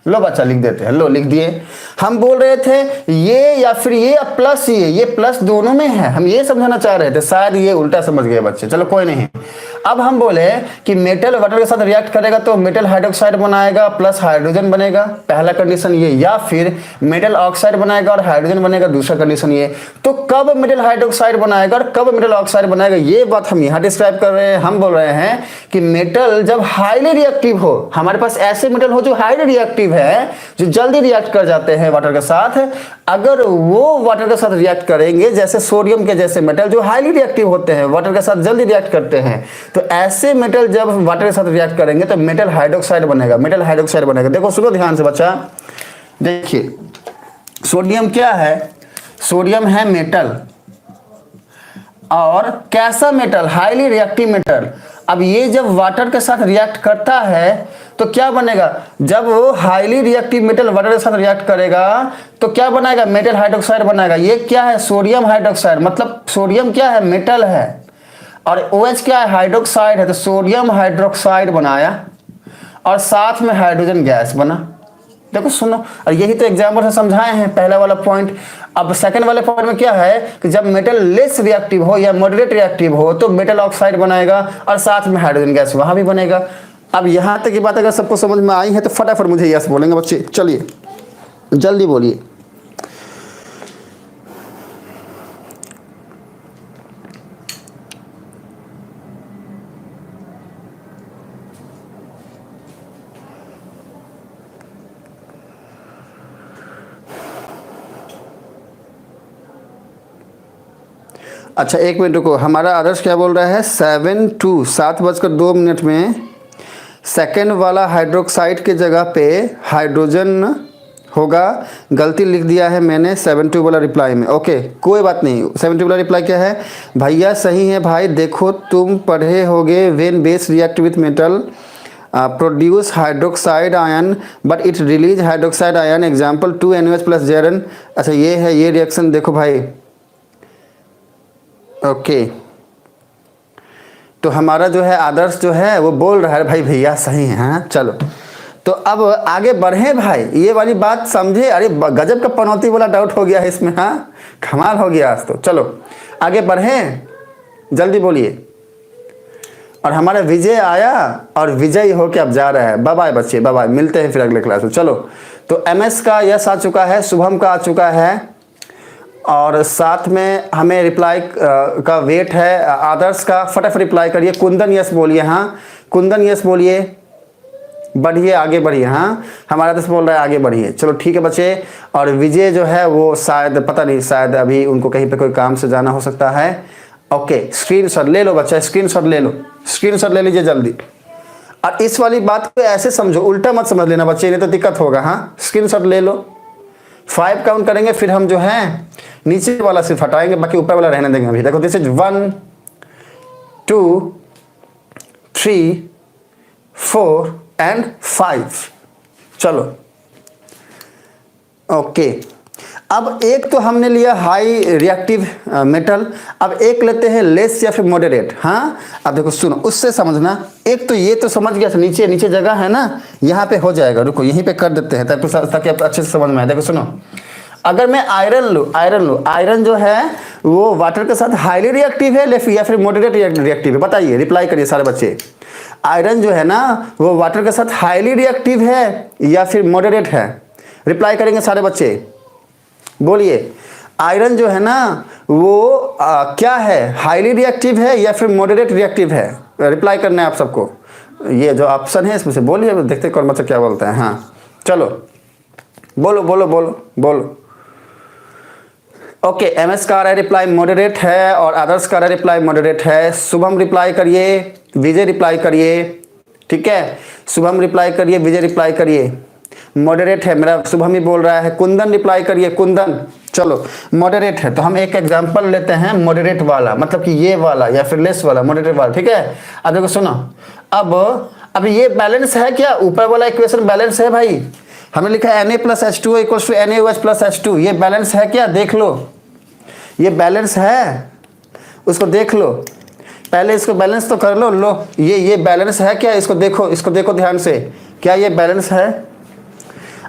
लो बच्चा लिख देते हैं, लो लिख दिए। हम बोल रहे थे ये या फिर ये प्लस ये प्लस दोनों में है, हम ये समझाना चाह रहे थे, शायद ये उल्टा समझ गए बच्चे, चलो कोई नहीं। अब हम बोले कि मेटल वाटर के साथ रिएक्ट करेगा तो मेटल हाइड्रोक्साइड बनाएगा प्लस हाइड्रोजन बनेगा, पहला कंडीशन ये, या फिर मेटल ऑक्साइड बनाएगा और हाइड्रोजन बनेगा, दूसरा कंडीशन ये। तो कब मेटल हाइड्रोक्साइड बनाएगा और कब मेटल ऑक्साइड बनाएगा, ये बात हम यहाँ डिस्क्राइब कर रहे हैं। हम बोल रहे हैं कि मेटल जब हाईली रिएक्टिव हो, हमारे पास ऐसे मेटल हो जो हाईली रिएक्टिव है, जो जल्दी रिएक्ट कर जाते हैं वाटर के साथ, अगर वो वाटर के साथ रिएक्ट करेंगे, जैसे सोडियम के जैसे मेटल जो हाईली रिएक्टिव होते हैं, वाटर के साथ जल्दी रिएक्ट करते हैं, तो ऐसे मेटल जब वाटर के साथ रिएक्ट करेंगे तो मेटल हाइड्रोक्साइड बनेगा, मेटल हाइड्रोक्साइड बनेगा। देखो सुनो ध्यान से बच्चा, देखिए सोडियम क्या है, सोडियम है मेटल, और कैसा मेटल, हाईली रिएक्टिव मेटल। अब ये जब वाटर के साथ रिएक्ट करता है तो क्या बनेगा, जब वो हाईली रिएक्टिव मेटल वाटर के साथ रिएक्ट करेगा तो क्या बनाएगा, मेटल हाइड्रोक्साइड बनाएगा। ये क्या है, सोडियम हाइड्रोक्साइड, मतलब सोडियम क्या है, मेटल है, और OH क्या है, हाइड्रोक्साइड है, तो सोडियम हाइड्रोक्साइड बनाया और साथ में हाइड्रोजन गैस बना। देखो सुनो, और यही तो एग्जाम्पल से समझाए हैं पहला वाला पॉइंट। अब सेकंड वाले पॉइंट में क्या है कि जब मेटल लेस रिएक्टिव हो या मॉडरेट रिएक्टिव हो तो मेटल ऑक्साइड बनाएगा और साथ में हाइड्रोजन गैस वहां भी बनेगा। अब यहां तक की बात अगर सबको समझ में आई है तो फटाफट मुझे यस बोलेंगे बच्चे, चलिए जल्दी बोलिए। अच्छा एक मिनट रुको, हमारा आदर्श क्या बोल रहा है, 7:02 में सेकेंड वाला हाइड्रोक्साइड के जगह पे हाइड्रोजन होगा, गलती लिख दिया है मैंने 72 वाला रिप्लाई में। ओके कोई बात नहीं, 72 वाला रिप्लाई क्या है, भैया सही है भाई, देखो तुम पढ़े होगे when base react with metal produce hydroxide ion but it release hydroxide ion, example 2NaOH + Zn। अच्छा ये है ये रिएक्शन, देखो भाई ओके तो हमारा जो है आदर्श जो है वो बोल रहा है भाई भैया सही है। हाँ चलो तो अब आगे बढ़े भाई, ये वाली बात समझे। अरे गजब का पनौती वाला डाउट हो गया है इसमें, हाँ कमाल हो गया आज तो। चलो आगे बढ़े, जल्दी बोलिए। और हमारा विजय आया और विजय होके अब जा रहा है। बाय बाय बच्चे, बाय बाय, मिलते हैं फिर अगले क्लास में। चलो तो MS का यस आ चुका है, शुभम का आ चुका है, और साथ में हमें रिप्लाई का वेट है आदर्श का। फटाफट रिप्लाई करिए। कुंदन यस बोलिए, हाँ कुंदन यस बोलिए, बढ़िए आगे बढ़िए। हाँ हमारा आदर्श बोल रहा है आगे बढ़िए। चलो ठीक है बच्चे। और विजय जो है वो शायद पता नहीं, शायद अभी उनको कहीं पे कोई काम से जाना हो सकता है। ओके स्क्रीनशॉट ले लो बच्चा, स्क्रीनशॉट ले लो, स्क्रीनशॉट ले लीजिए जल्दी। और इस वाली बात को ऐसे समझो, उल्टा मत समझ लेना बच्चे, नहीं तो दिक्कत होगा। हाँ स्क्रीनशॉट ले लो, 5 काउंट करेंगे फिर हम जो है नीचे वाला सिर्फ हटाएंगे, बाकी ऊपर वाला रहने देंगे अभी। देखो दिस इज 1 2 3 4 एंड 5। चलो ओके, अब एक तो हमने लिया हाई रिएक्टिव मेटल, अब एक लेते हैं लेस या फिर मॉडरेट। हाँ अब देखो सुनो, उससे समझना। एक तो ये तो समझ गया, नीचे नीचे जगह है ना, यहाँ पे हो जाएगा, रुको यहीं पे कर देते हैं ताकि आप अच्छे से समझ में आए। देखो सुनो, अगर मैं आयरन लूँ, आयरन जो है वो वाटर के साथ हाईली रिएक्टिव है या फिर मॉडरेट रिएक्टिव है, बताइए, रिप्लाई करिए सारे बच्चे। आयरन जो है ना वो वाटर के साथ हाईली रिएक्टिव है या फिर मॉडरेट है, रिप्लाई करेंगे सारे बच्चे, बोलिए। आयरन जो है ना वो क्या है, हाईली रिएक्टिव है या फिर मॉडरेट रिएक्टिव है? रिप्लाई करना है आप सबको। ये जो ऑप्शन है इसमें से बोलिए, देखते कौन बच्चा क्या बोलता है। हाँ चलो बोलो बोलो बोलो बोलो। ओके, एमएस का रिप्लाई मॉडरेट है और आदर्श का रिप्लाई मॉडरेट है। शुभम रिप्लाई करिए, विजय रिप्लाई करिए, ठीक है। शुभम रिप्लाई करिए, विजय रिप्लाई करिए। मॉडरेट है, मेरा शुभम ही बोल रहा है। कुंदन रिप्लाई करिए, कुंदन। चलो मॉडरेट है तो हम एक एग्जांपल लेते हैं मॉडरेट वाला, मतलब कि ये वाला या फिर लेस वाला, मॉडरेट वाला, ठीक है। अब देखो सुनो, अब ये बैलेंस है क्या? ऊपर वाला इक्वेशन बैलेंस है भाई। हमने लिखा है Na plus H2O equals to NaOH plus H2, ये बैलेंस है क्या? देख लो, ये बैलेंस है, उसको देख लो। पहले इसको बैलेंस तो कर लो। लो ये बैलेंस है क्या? इसको देखो, इसको देखो ध्यान से, क्या ये बैलेंस है?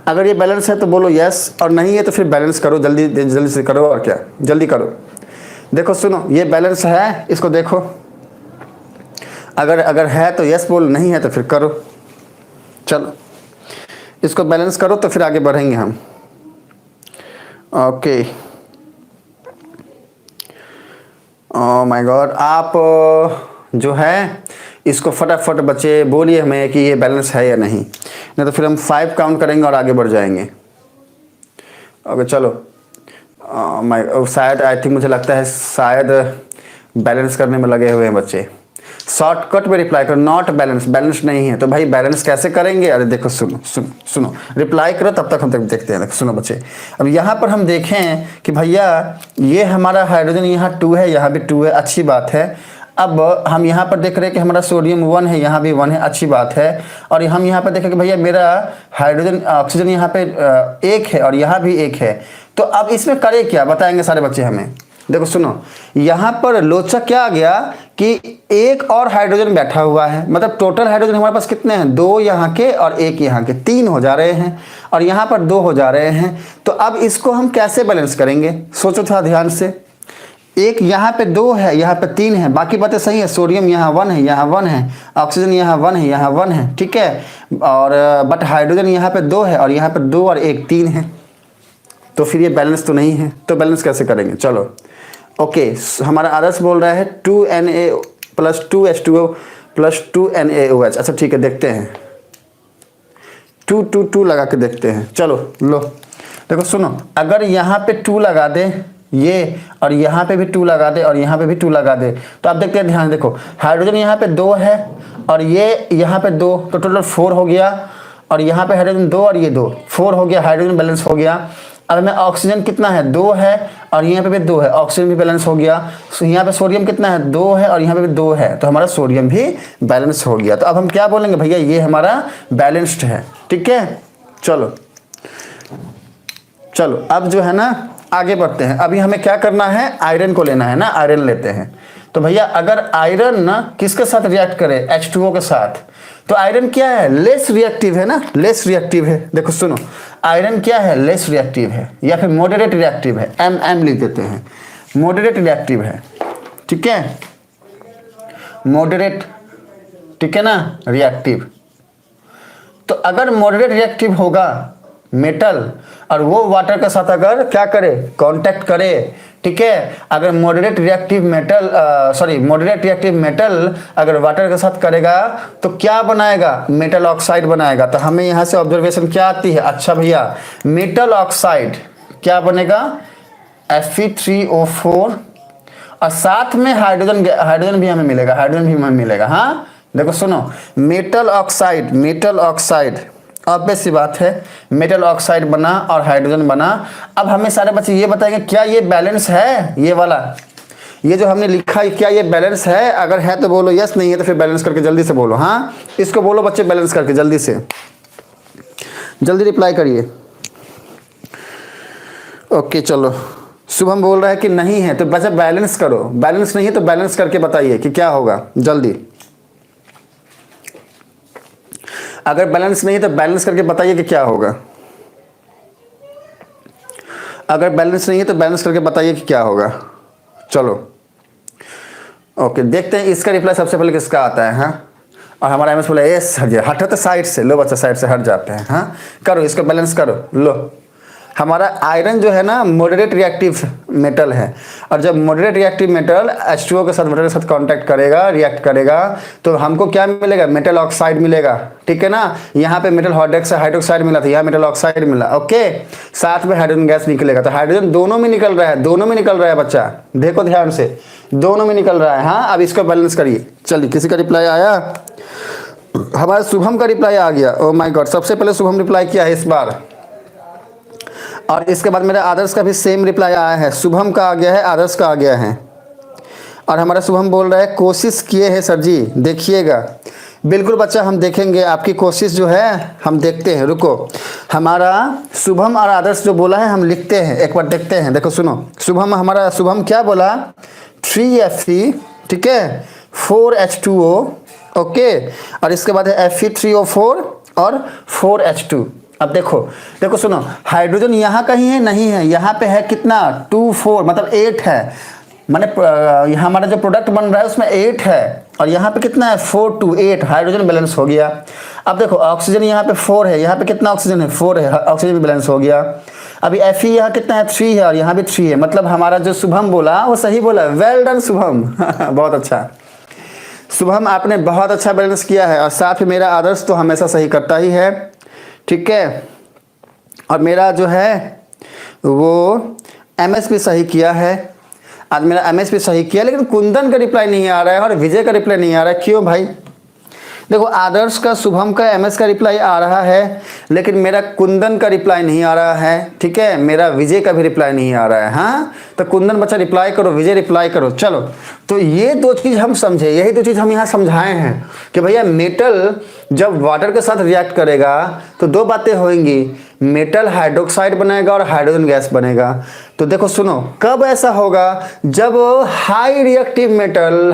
अगर ये बैलेंस है तो बोलो यस, और नहीं है तो फिर बैलेंस करो, जल्दी जल्दी से करो, और क्या, जल्दी करो। देखो सुनो, ये बैलेंस है, इसको देखो। अगर है तो यस बोलो, नहीं है तो फिर करो। चलो इसको बैलेंस करो तो फिर आगे बढ़ेंगे हम। ओके, ओह माय गॉड, आप जो है इसको फटाफट बच्चे बोलिए हमें कि ये बैलेंस है या नहीं तो फिर हम 5 काउंट करेंगे और आगे बढ़ जाएंगे। ओके चलो, शायद आई थिंक मुझे लगता है शायद बैलेंस करने में लगे हुए हैं बच्चे। शॉर्टकट में रिप्लाई करो, नॉट बैलेंस, बैलेंस नहीं है तो भाई बैलेंस कैसे करेंगे? अरे देखो सुनो सुनो सुनो, रिप्लाई करो तब तक हम तक देखते हैं। सुनो बच्चे, अब यहाँ पर हम देखें कि भैया ये हमारा हाइड्रोजन यहाँ 2 है, यहाँ भी 2 है, अच्छी बात है। अब हम यहाँ पर देख रहे हैं कि हमारा सोडियम 1 है, यहाँ भी 1 है, अच्छी बात है। और हम यहाँ पर देखें कि भैया मेरा हाइड्रोजन ऑक्सीजन यहाँ पे 1 है और यहाँ भी 1 है। तो अब इसमें करे क्या, बताएंगे सारे बच्चे हमें। देखो सुनो, यहाँ पर लोचक क्या आ गया कि एक और हाइड्रोजन बैठा हुआ है, मतलब टोटल हाइड्रोजन हमारे पास कितने हैं? 2 यहाँ के और 1 यहाँ के, 3 हो जा रहे हैं, और यहाँ पर 2 हो जा रहे हैं। तो अब इसको हम कैसे बैलेंस करेंगे? सोचो थोड़ा ध्यान से। एक यहाँ पे 2 है, यहाँ पे 3 है, बाकी बातें सही है। सोडियम यहाँ 1 है, यहाँ 1 है, ऑक्सीजन यहाँ 1 है, यहाँ 1 है, ठीक है। और बट हाइड्रोजन यहाँ पे 2 है और यहाँ पे 2 और 1 3 है, तो फिर ये बैलेंस तो नहीं है। तो बैलेंस कैसे करेंगे? चलो ओके, हमारा आदर्श बोल रहा है 2Na plus 2H2O plus 2NaOH। अच्छा ठीक है, देखते हैं, 2 2 2 लगा के देखते हैं। चलो लो देखो सुनो, अगर यहाँ पे 2 लगा दे ये, और यहाँ पे भी 2 लगा दे और यहाँ पे भी 2 लगा दे, तो आप देखते हैं, ध्यान देखो, हाइड्रोजन यहाँ पे 2 है और ये यहाँ पे 2, तो टोटल 4 हो गया। और यहाँ पे हाइड्रोजन 2 और ये 2, 4 हो गया, हाइड्रोजन बैलेंस हो गया। अब में ऑक्सीजन कितना है? 2 है और यहाँ पे भी 2 है, ऑक्सीजन भी बैलेंस हो गया। यहाँ पे सोडियम कितना है? 2 है और यहाँ पे भी 2 है, तो हमारा सोडियम भी बैलेंस हो गया। तो अब हम क्या बोलेंगे भैया, ये हमारा बैलेंस्ड है, ठीक है। चलो चलो, अब जो है ना आगे बढ़ते हैं। अभी हमें क्या करना है? आयरन को लेना है ना, आयरन लेते हैं। तो भैया अगर आयरन ना किसके साथ रिएक्ट करे? H2O के साथ। तो आयरन क्या है? लेस रिएक्टिव है ना, लेस रिएक्टिव है। देखो सुनो, आयरन क्या है? लेस रिएक्टिव है या फिर मॉडरेट रिएक्टिव है, MM लिख देते हैं, मॉडरेट रिएक्टिव है, ठीक है, मॉडरेट, ठीक है ना, रिएक्टिव। तो अगर मॉडरेट रिएक्टिव होगा मेटल और वो वाटर के साथ अगर क्या करे? कांटेक्ट करे, ठीक है। अगर moderate reactive metal moderate reactive metal अगर वाटर के साथ करेगा तो क्या बनाएगा? मेटल ऑक्साइड बनाएगा। तो हमें यहाँ से ऑब्जर्वेशन क्या आती है? अच्छा भैया, मेटल ऑक्साइड क्या बनेगा? Fe3O4 और साथ में हाइड्रोजन भी हमें मिलेगा, हाइड्रोजन भी हमें मिलेगा। हाँ देखो सुनो, मेटल ऑक्साइड ऑब्वियस सी बात है, मेटल ऑक्साइड बना और हाइड्रोजन बना। अब हमें सारे बच्चे ये बताएंगे क्या ये बैलेंस है? ये वाला, ये जो हमने लिखा है, क्या ये बैलेंस है? अगर है तो बोलो यस, नहीं है तो फिर बैलेंस करके जल्दी से बोलो। हाँ इसको बोलो बच्चे, बैलेंस करके जल्दी से, जल्दी रिप्लाई करिए। ओके चलो, शुभम बोल रहा है कि नहीं है, तो बच्चा बैलेंस करो। बैलेंस नहीं है तो बैलेंस करके बताइए कि क्या होगा, जल्दी। अगर बैलेंस नहीं है तो बैलेंस करके बताइए कि क्या होगा। अगर बैलेंस नहीं है तो बैलेंस करके बताइए कि क्या होगा। चलो ओके, देखते हैं इसका रिप्लाई सबसे पहले किसका आता है। हाँ, और हमारा एमएस बोला यस, हट जाए, हटो तो साइड से। लो बच्चा साइड से हट जाते हैं। हाँ करो, इसको बैलेंस करो। लो हमारा आयरन जो है ना मॉडरेट रिएक्टिव मेटल है, और जब मॉडरेट रिएक्टिव मेटल H2O के साथ वाटर के साथ कांटेक्ट करेगा, रिएक्ट करेगा, तो हमको क्या मिलेगा? मेटल ऑक्साइड मिलेगा। ठीक है ना, यहाँ पे मेटल हाइड्रोक्साइड मिला था, यहाँ मेटल ऑक्साइड मिला। ओके, साथ में हाइड्रोजन गैस निकलेगा। तो हाइड्रोजन दोनों में निकल रहा है, दोनों में निकल रहा है बच्चा, देखो ध्यान से, दोनों में निकल रहा है। हाँ, अब इसको बैलेंस करिए। चलिए, किसी का रिप्लाई आया? हमारे शुभम का रिप्लाई आ गया। ओ माय गॉड, सबसे पहले शुभम रिप्लाई किया है इस बार, और इसके बाद मेरा आदर्श का भी सेम रिप्लाई आया है। शुभम का आ गया है, आदर्श का आ गया है, और हमारा शुभम बोल रहा है कोशिश किए हैं सर जी, देखिएगा। बिल्कुल बच्चा, हम देखेंगे आपकी कोशिश जो है, हम देखते हैं। रुको, हमारा शुभम और आदर्श जो बोला है हम लिखते हैं, एक बार देखते हैं। देखो सुनो, हमारा शुभम क्या बोला? 3Fe, ठीक है, 4H2O, ओके, और इसके बाद है Fe3O4 और 4H2। अब देखो सुनो, हाइड्रोजन यहाँ कहीं है? नहीं है, यहाँ पे है कितना? 2 4, मतलब 8 है। माने यहाँ हमारा जो प्रोडक्ट बन रहा है उसमें 8 है, और यहाँ पे कितना है? 4 2 8, हाइड्रोजन बैलेंस हो गया। अब देखो, ऑक्सीजन यहाँ पे 4 है, यहाँ पे कितना ऑक्सीजन है? 4 है, ऑक्सीजन भी बैलेंस हो गया। अभी Fe यहाँ कितना है? 3 है, और यहाँ भी 3 है, मतलब हमारा जो शुभम बोला वो सही बोला। वेल डन शुभम बहुत अच्छा शुभम, आपने बहुत अच्छा बैलेंस किया है। और साथ में मेरा आदर्श तो हमेशा सही करता ही है, ठीक है, और मेरा जो है वो MS भी सही किया है। आज मेरा MS भी सही किया, लेकिन कुंदन का रिप्लाई नहीं आ रहा है और विजय का रिप्लाई नहीं आ रहा है। क्यों भाई? देखो, आदर्श का, शुभम का, MS का रिप्लाई आ रहा है, लेकिन मेरा कुंदन का रिप्लाई नहीं आ रहा है। ठीक है, मेरा विजय का भी रिप्लाई नहीं आ रहा है। हाँ, तो कुंदन बच्चा रिप्लाई करो, विजय रिप्लाई करो। चलो, तो ये दो चीज़ हम समझे, यही दो चीज़ हम यहाँ समझाए हैं कि भैया मेटल जब वाटर के साथ रिएक्ट करेगा तो दो बातें होंगी, मेटल हाइड्रोक्साइड बनेगा और हाइड्रोजन गैस बनेगा। तो देखो सुनो, कब ऐसा होगा? जब हाई रिएक्टिव मेटल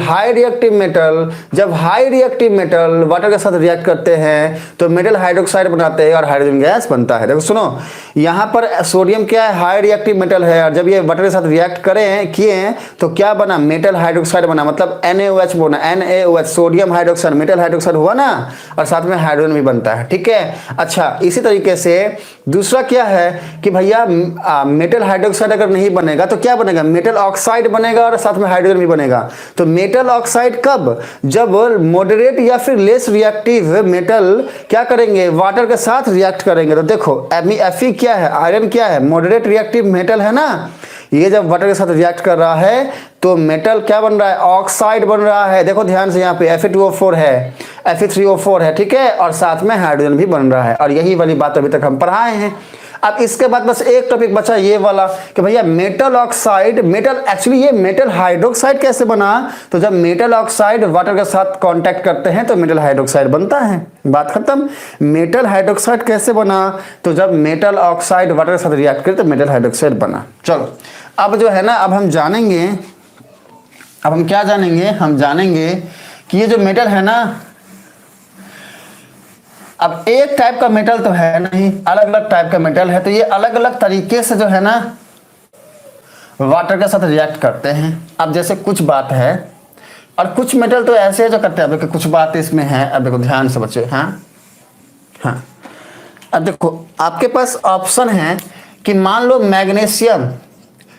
वाटर के साथ रिएक्ट करते हैं तो मेटल हाइड्रोक्साइड बनाते हैं और हाइड्रोजन गैस बनता है। देखो सुनो, यहाँ पर सोडियम क्या है? हाई रिएक्टिव मेटल है, और जब ये वाटर के साथ रिएक्ट किए तो क्या बना? मेटल हाइड्रोक्साइड बना, मतलब NaOH बना, NaOH, sodium hydroxide, metal hydroxide हुआ ना, और साथ में हाइड्रोजन भी बनता है। ठीक है, अच्छा, इसी तरीके से दूसरा क्या है कि भैया मेटल हाइड्रोक्साइड अगर नहीं बनेगा तो क्या बनेगा? मेटल ऑक्साइड बनेगा और साथ में हाइड्रोजन भी बनेगा। तो मेटल ऑक्साइड कब? जब मॉडरेट या फिर लेस रिएक्टिव मेटल क्या करेंगे? वाटर के साथ रिएक्ट करेंगे। तो देखो, Fe क्या है? आयरन क्या है? मॉडरेट रिएक्टिव मेटल है ना। ये जब वाटर के साथ रिएक्ट कर रहा है तो मेटल क्या बन रहा है? ऑक्साइड बन रहा है। देखो ध्यान से, यहाँ पे Fe2O4 है, Fe3O4 है, ठीक है, और साथ में हाइड्रोजन भी बन रहा है। और यही वाली बात अभी तक हम पढ़ाए हैं। अब इसके बाद बस एक टॉपिक बचा ये वाला कि भैया मेटल ऑक्साइड, एक्चुअली ये मेटल हाइड्रोक्साइड कैसे बना? तो जब मेटल ऑक्साइड वाटर के साथ कांटेक्ट करते हैं तो मेटल हाइड्रोक्साइड बनता है, बात खत्म। मेटल हाइड्रोक्साइड कैसे बना? तो जब मेटल ऑक्साइड वाटर के साथ रिएक्ट करे तो मेटल हाइड्रोक्साइड बना। चलो, अब जो है ना, अब हम क्या जानेंगे? हम जानेंगे कि ये जो मेटल है ना, अब एक टाइप का मेटल तो है नहीं, अलग अलग टाइप का मेटल है। तो ये अलग अलग तरीके से जो है ना वाटर के साथ रिएक्ट करते हैं। अब जैसे कुछ बात है, और कुछ मेटल तो ऐसे है जो करते हैं। अब कुछ बात इसमें है, अब देखो ध्यान से बच्चे, हाँ, अब देखो आपके पास ऑप्शन है कि मान लो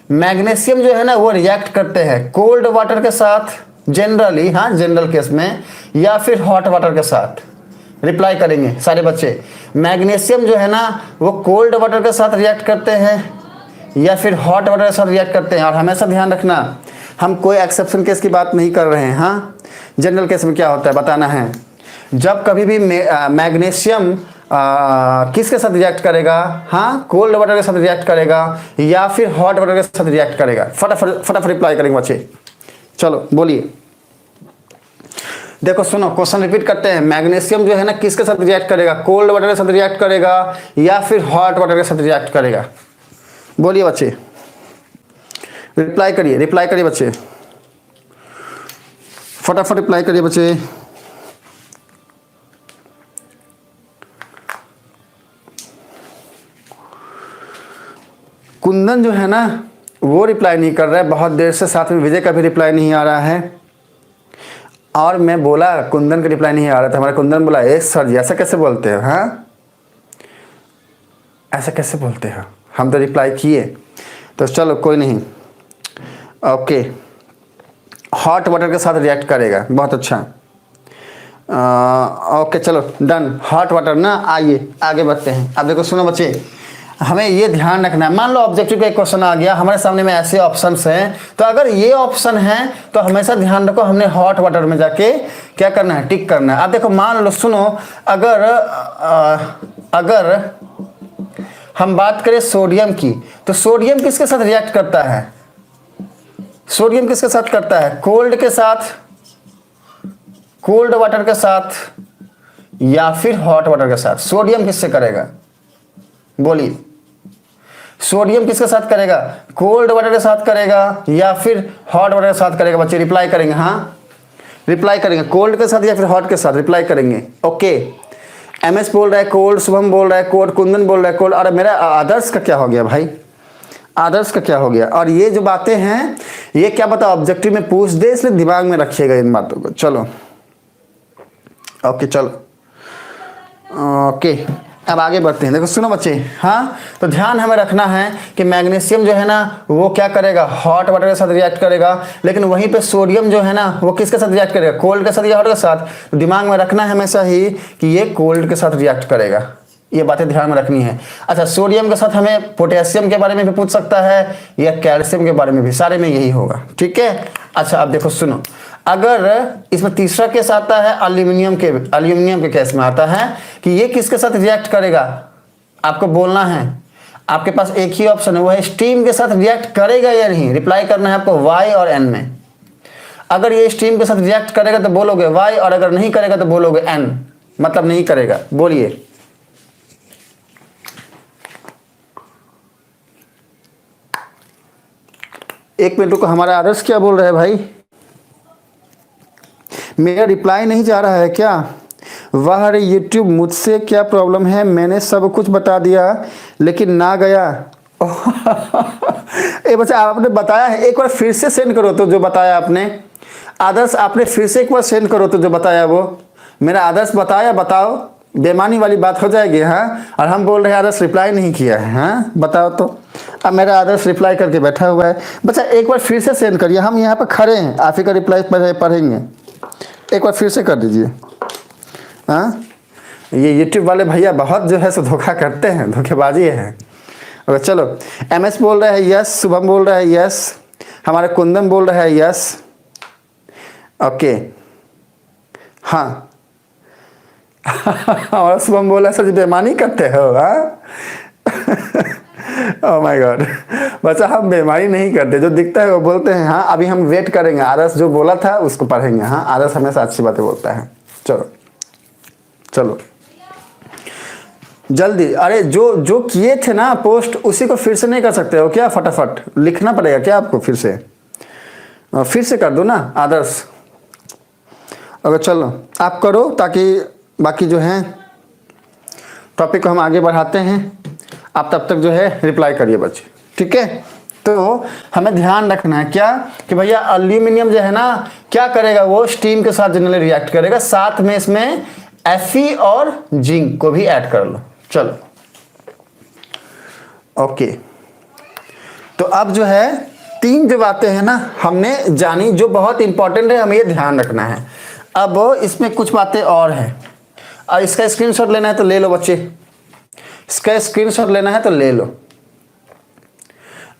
मैग्नीशियम जो है ना वो रिएक्ट करते हैं कोल्ड वाटर के साथ जनरली, हाँ, जनरल केस में, या फिर हॉट वाटर के साथ। रिप्लाई करेंगे सारे बच्चे। मैग्नीशियम जो है ना वो कोल्ड वाटर के साथ रिएक्ट करते हैं या फिर हॉट वाटर के साथ रिएक्ट करते हैं। और हमेशा ध्यान रखना, हम कोई एक्सेप्शन केस की बात नहीं कर रहे हैं। हाँ, जनरल केस में क्या होता है बताना है। जब कभी भी मैग्नीशियम किसके साथ रिएक्ट करेगा? हाँ, कोल्ड वाटर के साथ रिएक्ट करेगा या फिर हॉट वाटर के साथ रिएक्ट करेगा। फटाफट रिप्लाई करेंगे बच्चे। चलो बोलिए। देखो सुनो, क्वेश्चन रिपीट करते हैं। मैग्नीशियम जो है ना किसके साथ रिएक्ट करेगा? कोल्ड वाटर के साथ रिएक्ट करेगा या फिर हॉट वाटर के साथ रिएक्ट करेगा? बोलिए बच्चे, रिप्लाई करिए बच्चे, फटाफट रिप्लाई करिए बच्चे। कुंदन जो है ना वो रिप्लाई नहीं कर रहा है बहुत देर से, साथ में विजय का भी रिप्लाई नहीं आ रहा है। और मैं बोला कुंदन का रिप्लाई नहीं आ रहा था, हमारा कुंदन बोला ए सर जी ऐसा कैसे बोलते हो? हाँ, ऐसा कैसे बोलते हो? हम तो रिप्लाई किए, तो चलो कोई नहीं। ओके, हॉट वाटर के साथ रिएक्ट करेगा, बहुत अच्छा। ओके चलो डन, हॉट वाटर ना। आइए आगे बढ़ते हैं। अब देखो सुनो बच्चे, हमें ये ध्यान रखना है, मान लो ऑब्जेक्टिव का एक क्वेश्चन आ गया हमारे सामने में, ऐसे ऑप्शंस हैं, तो अगर ये ऑप्शन है तो हमेशा ध्यान रखो हमने हॉट वाटर में जाके क्या करना है, टिक करना है। अब देखो मान लो सुनो, अगर हम बात करें सोडियम की, तो सोडियम किसके साथ रिएक्ट करता है? सोडियम किसके साथ करता है? कोल्ड के साथ, कोल्ड वाटर के साथ, या फिर हॉट वाटर के साथ? सोडियम किससे करेगा? बोलिए, सोडियम किसके साथ करेगा? कोल्ड वाटर के साथ करेगा या फिर हॉट वाटर के साथ करेगा? बच्चे रिप्लाई करेंगे, हाँ रिप्लाई करेंगे, कोल्ड के साथ या फिर हॉट के साथ रिप्लाई करेंगे। ओके, एमएस बोल रहा है कोल्ड, शुभम बोल रहा है कोल्ड, कुंदन बोल रहा है कोल्ड। और मेरा आदर्श का क्या हो गया भाई? आदर्श का क्या हो गया? और ये जो बातें हैं ये क्या पता ऑब्जेक्टिव में पूछ दे, इसलिए दिमाग में रखिएगा इन बातों को। चलो ओके चलो ओके, अब आगे बढ़ते हैं। देखो सुनो बच्चे, हाँ तो ध्यान हमें रखना है कि मैग्नीशियम जो है ना वो क्या करेगा? हॉट वाटर के साथ रिएक्ट करेगा, लेकिन वहीं पे सोडियम जो है ना वो किसके साथ रिएक्ट करेगा? कोल्ड के साथ या हॉट के साथ? तो दिमाग में रखना है हमेशा ही कि ये कोल्ड के साथ रिएक्ट करेगा, ये बातें ध्यान में रखनी है। अच्छा, सोडियम के साथ हमें पोटेशियम के बारे में भी पूछ सकता है या कैल्शियम के बारे में भी, सारे में यही होगा, ठीक है। अच्छा अब देखो सुनो, अगर इसमें तीसरा केस आता है एल्यूमिनियम के केस में आता है कि ये किसके साथ रिएक्ट करेगा? आपको बोलना है, आपके पास एक ही ऑप्शन है, वो है स्टीम के साथ रिएक्ट करेगा या नहीं। रिप्लाई करना है आपको वाई और एन में। अगर ये स्टीम के साथ रिएक्ट करेगा तो बोलोगे वाई, और अगर नहीं करेगा तो बोलोगे एन, मतलब नहीं करेगा। बोलिए, एक मिनट रुको, हमारा आदर्श क्या बोल रहा है भाई? मेरा रिप्लाई नहीं जा रहा है क्या? वाह रे यूट्यूब, मुझसे क्या प्रॉब्लम है? मैंने सब कुछ बता दिया लेकिन ना गया। ए बच्चा आपने बताया है, एक बार फिर से सेंड करो तो जो बताया आपने। आदर्श आपने फिर से एक बार सेंड करो तो जो बताया वो। मेरा आदर्श बताया, बताओ, बेमानी वाली बात हो जाएगी। हाँ, और हम बोल रहे हैं आदर्श रिप्लाई नहीं किया है। हाँ बताओ तो। अब मेरा आदर्श रिप्लाई करके बैठा हुआ है। बच्चा एक बार फिर से सेंड करिए, हम यहाँ पर खड़े हैं, आप ही का रिप्लाई पढ़ेंगे। एक बार फिर से कर दीजिए। हाँ, ये यूट्यूब वाले भैया बहुत जो है सो धोखा करते हैं, धोखेबाजी है। और चलो, एमएस बोल रहा है यस, शुभम बोल रहा है यस, हमारे कुंदन बोल रहा है यस। ओके हाँ और शुभम बोला सर बेईमानी करते हो? हाँ ओह माय गॉड, बच्चा हम बेईमानी नहीं करते, जो दिखता है वो बोलते हैं। हाँ अभी हम वेट करेंगे, आदर्श जो बोला था उसको पढ़ेंगे। हाँ आदर्श हमेशा अच्छी बातें बोलता है। चलो चलो जल्दी, अरे जो जो किए थे ना पोस्ट उसी को फिर से नहीं कर सकते हो क्या? फटाफट लिखना पड़ेगा क्या आपको? फिर से कर दो ना आदर्श। अगर चलो आप करो, ताकि बाकी जो है टॉपिक को हम आगे बढ़ाते हैं। आप तब तक जो है रिप्लाई करिए बच्चे, ठीक है। तो हमें ध्यान रखना है क्या कि भैया एल्यूमिनियम जो है ना क्या करेगा? वो स्टीम के साथ जनरली रिएक्ट करेगा, साथ में इसमें Fe और जिंक को भी ऐड कर लो। चलो ओके, तो अब जो है तीन जो बातें हैं ना हमने जानी, जो बहुत इंपॉर्टेंट है, हमें ये ध्यान रखना है। अब इसमें कुछ बातें और हैं, और इसका स्क्रीनशॉट लेना है तो ले लो बच्चे, इसका स्क्रीनशॉट लेना है तो ले लो।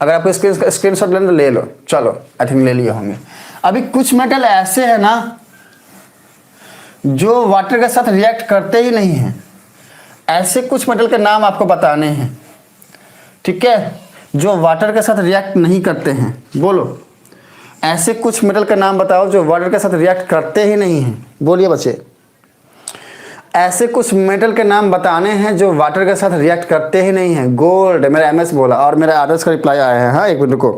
अगर आपको स्क्रीनशॉट लेना तो ले लो। चलो आई थिंक ले लिए होंगे। अभी कुछ मेटल ऐसे है ना जो वाटर के साथ रिएक्ट करते ही नहीं हैं, ऐसे कुछ मेटल के नाम आपको बताने हैं, ठीक है, जो वाटर के साथ रिएक्ट नहीं करते हैं। बोलो, ऐसे कुछ मेटल का नाम बताओ जो वाटर के साथ रिएक्ट करते ही नहीं हैं। बोलिए बच्चे, ऐसे कुछ मेटल के नाम बताने हैं जो वाटर के साथ रिएक्ट करते ही नहीं हैं। गोल्ड, मेरा एमएस बोला, और मेरा आदर्श का रिप्लाई आया है। हाँ एक मिनट को।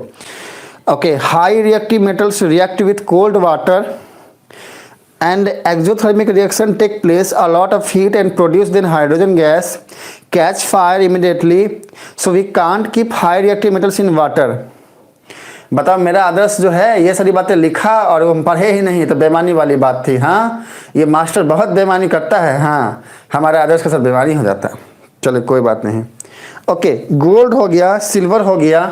Okay, high reactive metals react with cold water and exothermic reaction take place, a lot of heat and produce then hydrogen gas catch fire immediately, so we can't keep high reactive metals in water। बताओ, मेरा आदर्श जो है ये सारी बातें लिखा और वो पढ़े ही नहीं, तो बेमानी वाली बात थी। हाँ ये मास्टर बहुत बेमानी करता है। हाँ हमारे आदर्श के साथ बेमानी हो जाता है। चलो कोई बात नहीं। ओके, गोल्ड हो गया, सिल्वर हो गया,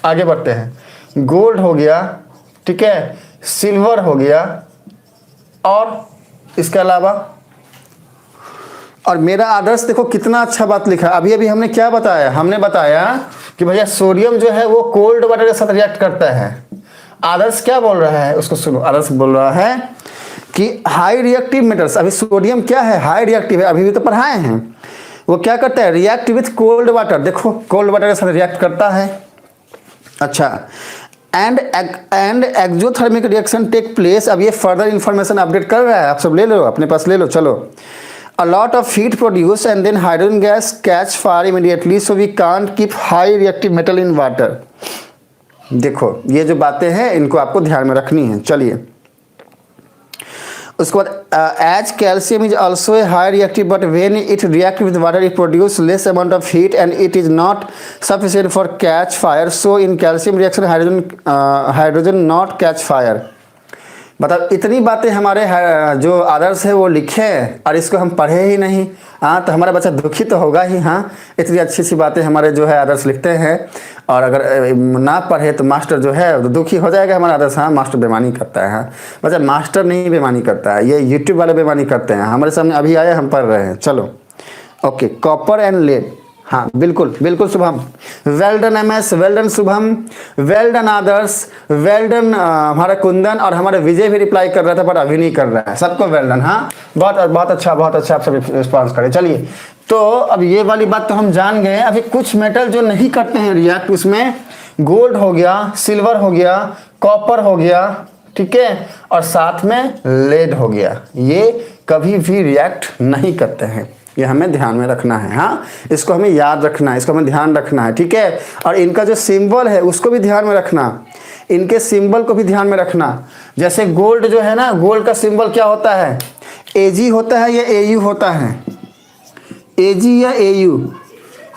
आगे बढ़ते हैं। गोल्ड हो गया, ठीक है, सिल्वर हो गया, और इसके अलावा, और मेरा आदर्श देखो कितना अच्छा बात लिखा। अभी अभी हमने क्या बताया, हमने बताया कि भैया सोडियम जो है वो कोल्ड वाटर के साथ रिएक्ट करता है। आदर्श क्या बोल रहा है उसको सुनो। आदर्श बोल रहा है कि हाई रिएक्टिव मेटल्स, अभी सोडियम क्या है, हाई रिएक्टिव है, अभी भी तो पढ़ाए हैं। वो क्या करता है, रिएक्ट विथ कोल्ड वाटर, देखो कोल्ड वाटर के साथ रिएक्ट करता है। अच्छा, and exothermic reaction take place. अब ये फर्दर इंफॉर्मेशन अपडेट कर रहा है, आप सब ले लो, अपने पास ले लो। चलो, a lot of heat produced and then hydrogen gas catch fire immediately, so we can't keep high reactive metal in water। देखो ये जो बातें हैं इनको आपको ध्यान में रखनी है। चलिए, उसके बाद as calcium is also a high reactive but when it react with water it produce less amount of heat and it is not sufficient for catch fire, so in calcium reaction hydrogen not catch fire. मतलब इतनी बातें हमारे जो आदर्श है वो लिखे हैं और इसको हम पढ़े ही नहीं। हाँ, तो हमारा बच्चा दुखी तो होगा ही। हाँ, इतनी अच्छी सी बातें हमारे जो है आदर्श लिखते हैं, और अगर ना पढ़े तो मास्टर जो है तो दुखी हो जाएगा हमारा आदर्श। हाँ, मास्टर बेईमानी करता है। हाँ बच्चा, मास्टर नहीं बेईमानी करता है, ये यूट्यूब वाले बेईमानी करते हैं। हमारे सामने अभी आए, हम पढ़ रहे हैं। चलो, ओके, कॉपर एंड लेड। हाँ बिल्कुल बिल्कुल Shubham, well done MS, well done Shubham, well done Adarsh, well done हमारा कुंदन, और हमारे विजय भी रिप्लाई कर रहा था पर अभी नहीं कर रहा है। सबको वेल डन। हाँ, बहुत बहुत अच्छा, बहुत अच्छा आप सब रिस्पॉन्स करें। चलिए, तो अब ये वाली बात तो हम जान गए। अभी कुछ मेटल जो नहीं करते हैं रिएक्ट, उसमें गोल्ड हो गया, सिल्वर हो गया, कॉपर हो गया, ठीक है, और साथ में लेड हो गया। ये कभी भी रिएक्ट नहीं करते हैं, ये हमें ध्यान में रखना है। हाँ, इसको हमें याद रखना है, इसको हमें ध्यान रखना है, ठीक है। और इनका जो सिंबल है उसको भी ध्यान में रखना, इनके सिंबल को भी ध्यान में रखना। जैसे गोल्ड जो है ना, गोल्ड का सिंबल क्या होता है, एजी होता है या एयू होता है, एजी या एयू।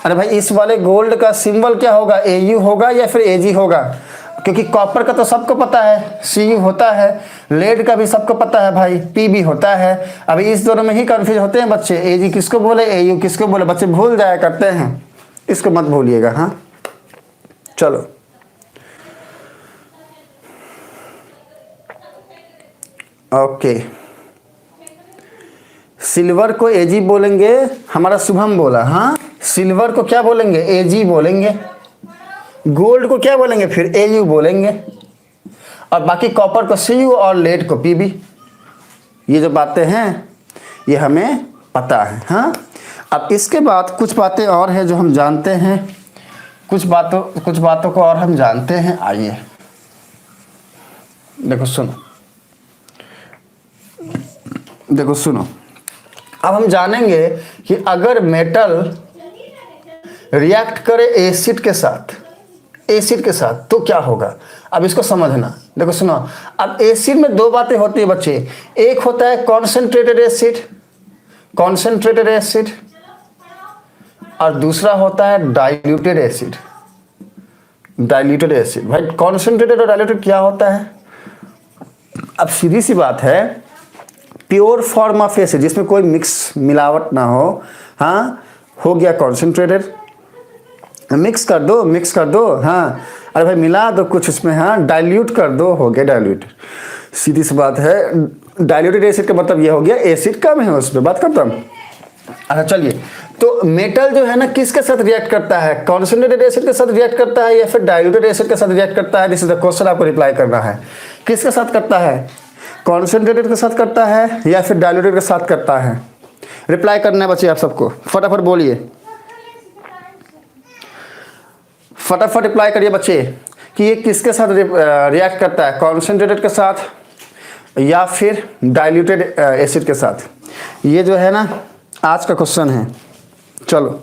अरे भाई, इस वाले गोल्ड का सिंबल क्या होगा, एयू होगा या फिर एजी होगा, क्योंकि कॉपर का तो सबको पता है सीयू होता है, लेड का भी सबको पता है भाई पीबी होता है। अभी इस दोनों में ही कंफ्यूज होते हैं बच्चे, एजी किसको बोले, एयू किसको बोले, बच्चे भूल जाया करते हैं, इसको मत भूलिएगा। हाँ चलो, ओके, सिल्वर को एजी बोलेंगे, हमारा शुभम बोला। हाँ, सिल्वर को क्या बोलेंगे, एजी बोलेंगे। गोल्ड को क्या बोलेंगे, फिर एयू बोलेंगे, और बाकी कॉपर को सीयू और लेड को पीबी। ये जो बातें हैं ये हमें पता है। हाँ, अब इसके बाद कुछ बातें और हैं जो हम जानते हैं, कुछ बातों को और हम जानते हैं। आइए देखो सुनो, अब हम जानेंगे कि अगर मेटल रिएक्ट करे एसिड के साथ तो क्या होगा। अब इसको समझना, देखो सुनो। अब एसिड में दो बातें होती है बच्चे, एक होता है कॉन्सेंट्रेटेड एसिड, और दूसरा होता है डाइल्यूटेड एसिड। भाई, कॉन्सेंट्रेटेड और डाइल्यूटेड क्या होता है। अब सीधी सी बात है, प्योर फॉर्म ऑफ एसिड जिसमें कोई मिलावट ना हो, हाँ, हो गया कॉन्सेंट्रेटेड। मिक्स कर दो, हाँ, अरे भाई मिला दो कुछ उसमें, हाँ, डाइल्यूट कर दो, हो गया डाइल्यूटेड। सीधी सी बात है, डाइल्यूटेड एसिड का मतलब ये हो गया एसिड कम है उसमें, बात खत्म। अच्छा चलिए, तो मेटल जो है ना किसके साथ रिएक्ट करता है, कॉन्सेंट्रेटेड एसिड के साथ रिएक्ट करता है या फिर डाइल्यूटेड एसिड के साथ रिएक्ट करता है। दिस इज द क्वेश्चन, आपको रिप्लाई करना है। किसके साथ करता है, कॉन्सेंट्रेटेड के साथ करता है या फिर डाइल्यूटेड के साथ करता है। रिप्लाई करना है बच्चे आप सबको, फटाफट बोलिए, फटाफट रिप्लाई करिए बच्चे कि ये किसके साथ रिएक्ट करता है, कॉन्सेंट्रेटेड के साथ या फिर डाइल्यूटेड एसिड के साथ। ये जो है ना आज का क्वेश्चन है। चलो,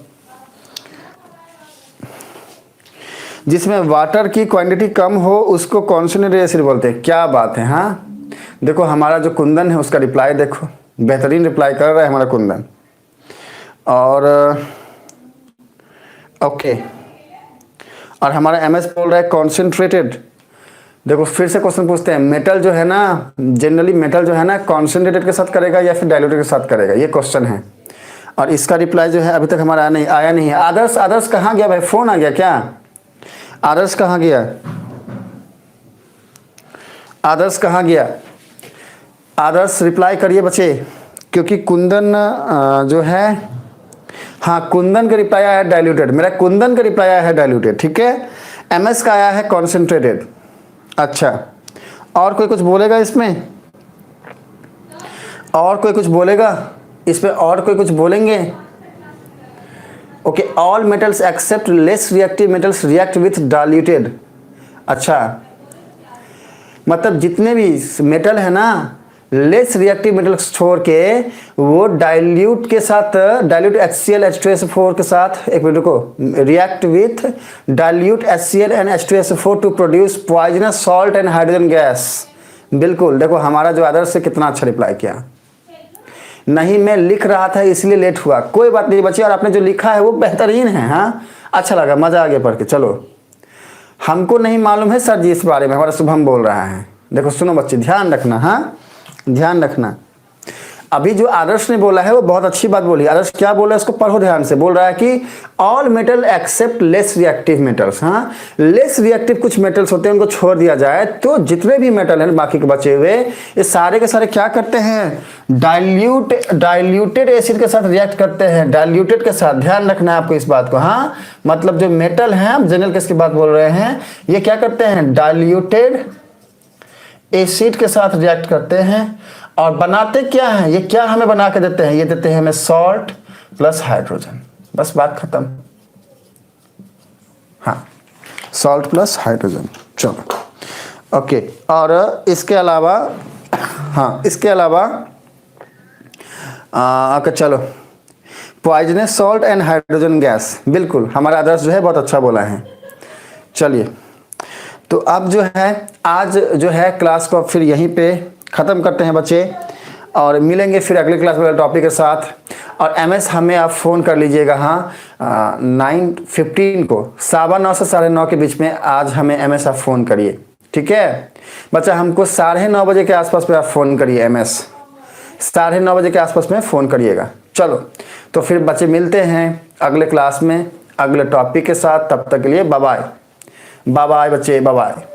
जिसमें वाटर की क्वांटिटी कम हो उसको कॉन्सेंट्रेटेड एसिड बोलते हैं। क्या बात है। हाँ देखो, हमारा जो कुंदन है उसका रिप्लाई देखो, बेहतरीन रिप्लाई कर रहा है हमारा कुंदन। और ओके, और हमारा एमएस बोल रहा है कॉन्सेंट्रेटेड। देखो फिर से क्वेश्चन पूछते हैं, मेटल जो है ना, जनरली मेटल जो है ना कॉन्सेंट्रेटेड के साथ करेगा या फिर डाइल्यूटेड के साथ करेगा, ये क्वेश्चन है। और इसका रिप्लाई जो है अभी तक हमारा आया नहीं है। आदर्श, आदर्श कहाँ गया भाई, फोन आ गया क्या? आदर्श कहाँ गया? आदर्श कहाँ गया? आदर्श रिप्लाई करिए बच्चे, क्योंकि कुंदन जो है, हाँ कुंदन का रिप्लाई आया है डाइल्यूटेड, मेरा कुंदन का रिप्लाई आया है डाइल्यूटेड, ठीक है। एमएस का आया है कॉन्सेंट्रेटेड। अच्छा, और कोई कुछ बोलेगा इसमें? और कोई कुछ बोलेगा इस पे? और कोई कुछ बोलेंगे? Okay, all metals accept less reactive metals react with diluted. अच्छा, मतलब जितने भी मेटल है ना, लेस रिएक्टिव मेटल्स छोड़ के वो डाइल्यूट के साथ, डाइल्यूट HCl H2SO4 के साथ, एक मिनट को, react with dilute HCl and H2SO4 to produce poisonous salt and hydrogen gas. बिल्कुल, देखो हमारा जो आदर्श से कितना अच्छा रिप्लाई किया। नहीं, मैं लिख रहा था इसलिए लेट हुआ, कोई बात नहीं बच्चे, और आपने जो लिखा है वो बेहतरीन है। हाँ, अच्छा लगा, मजा आ गया पढ़ के। चलो, हमको नहीं मालूम है सर जी इस बारे में, हमारा शुभम बोल रहा है। देखो सुनो बच्चे, ध्यान रखना, हाँ ध्यान रखना। अभी जो आदर्श ने बोला है वो बहुत अच्छी बात बोली। आदर्श क्या बोला है, इसको पढ़ो ध्यान से। बोल रहा है कि all metal except less reactive metals. हाँ, लेस रिएक्टिव कुछ मेटल्स होते हैं, उनको छोड़ दिया जाए तो जितने भी मेटल हैं बाकी के बचे हुए, ये सारे के सारे क्या करते हैं, डाइल्यूटेड एसिड के साथ रिएक्ट करते हैं, डाइल्यूटेड के साथ। ध्यान रखना है आपको इस बात को। हाँ, मतलब जो मेटल हैं, हम जनरल केस की बात बोल रहे हैं, ये क्या करते हैं, डाइल्यूटेड एसिड के साथ रिएक्ट करते हैं। और बनाते क्या हैं, ये क्या हमें बना के देते हैं, ये देते हैं हमें सॉल्ट प्लस हाइड्रोजन। बस बात खत्म। हाँ, सॉल्ट प्लस हाइड्रोजन। चलो ओके, और इसके अलावा, हाँ इसके अलावा चलो, poisonous salt and hydrogen gas. बिल्कुल, हमारा आदर्श जो है बहुत अच्छा बोला है। चलिए, तो अब जो है आज जो है क्लास को फिर यहीं पे ख़त्म करते हैं बच्चे, और मिलेंगे फिर अगले क्लास वाले टॉपिक के साथ। और एमएस हमें आप फ़ोन कर लीजिएगा, हाँ 9:15 को, 9:15 से 9:30 के बीच में आज हमें एमएस आप फ़ोन करिए, ठीक है बच्चा। हमको 9:30 बजे के आसपास में आप फ़ोन करिए, एमएस 9:30 बजे के आसपास में फ़ोन करिएगा। चलो, तो फिर बच्चे मिलते हैं अगले क्लास में अगले टॉपिक के साथ। तब तक के लिए बाय बाय, बाय बाय बच्चे, बाय बाय।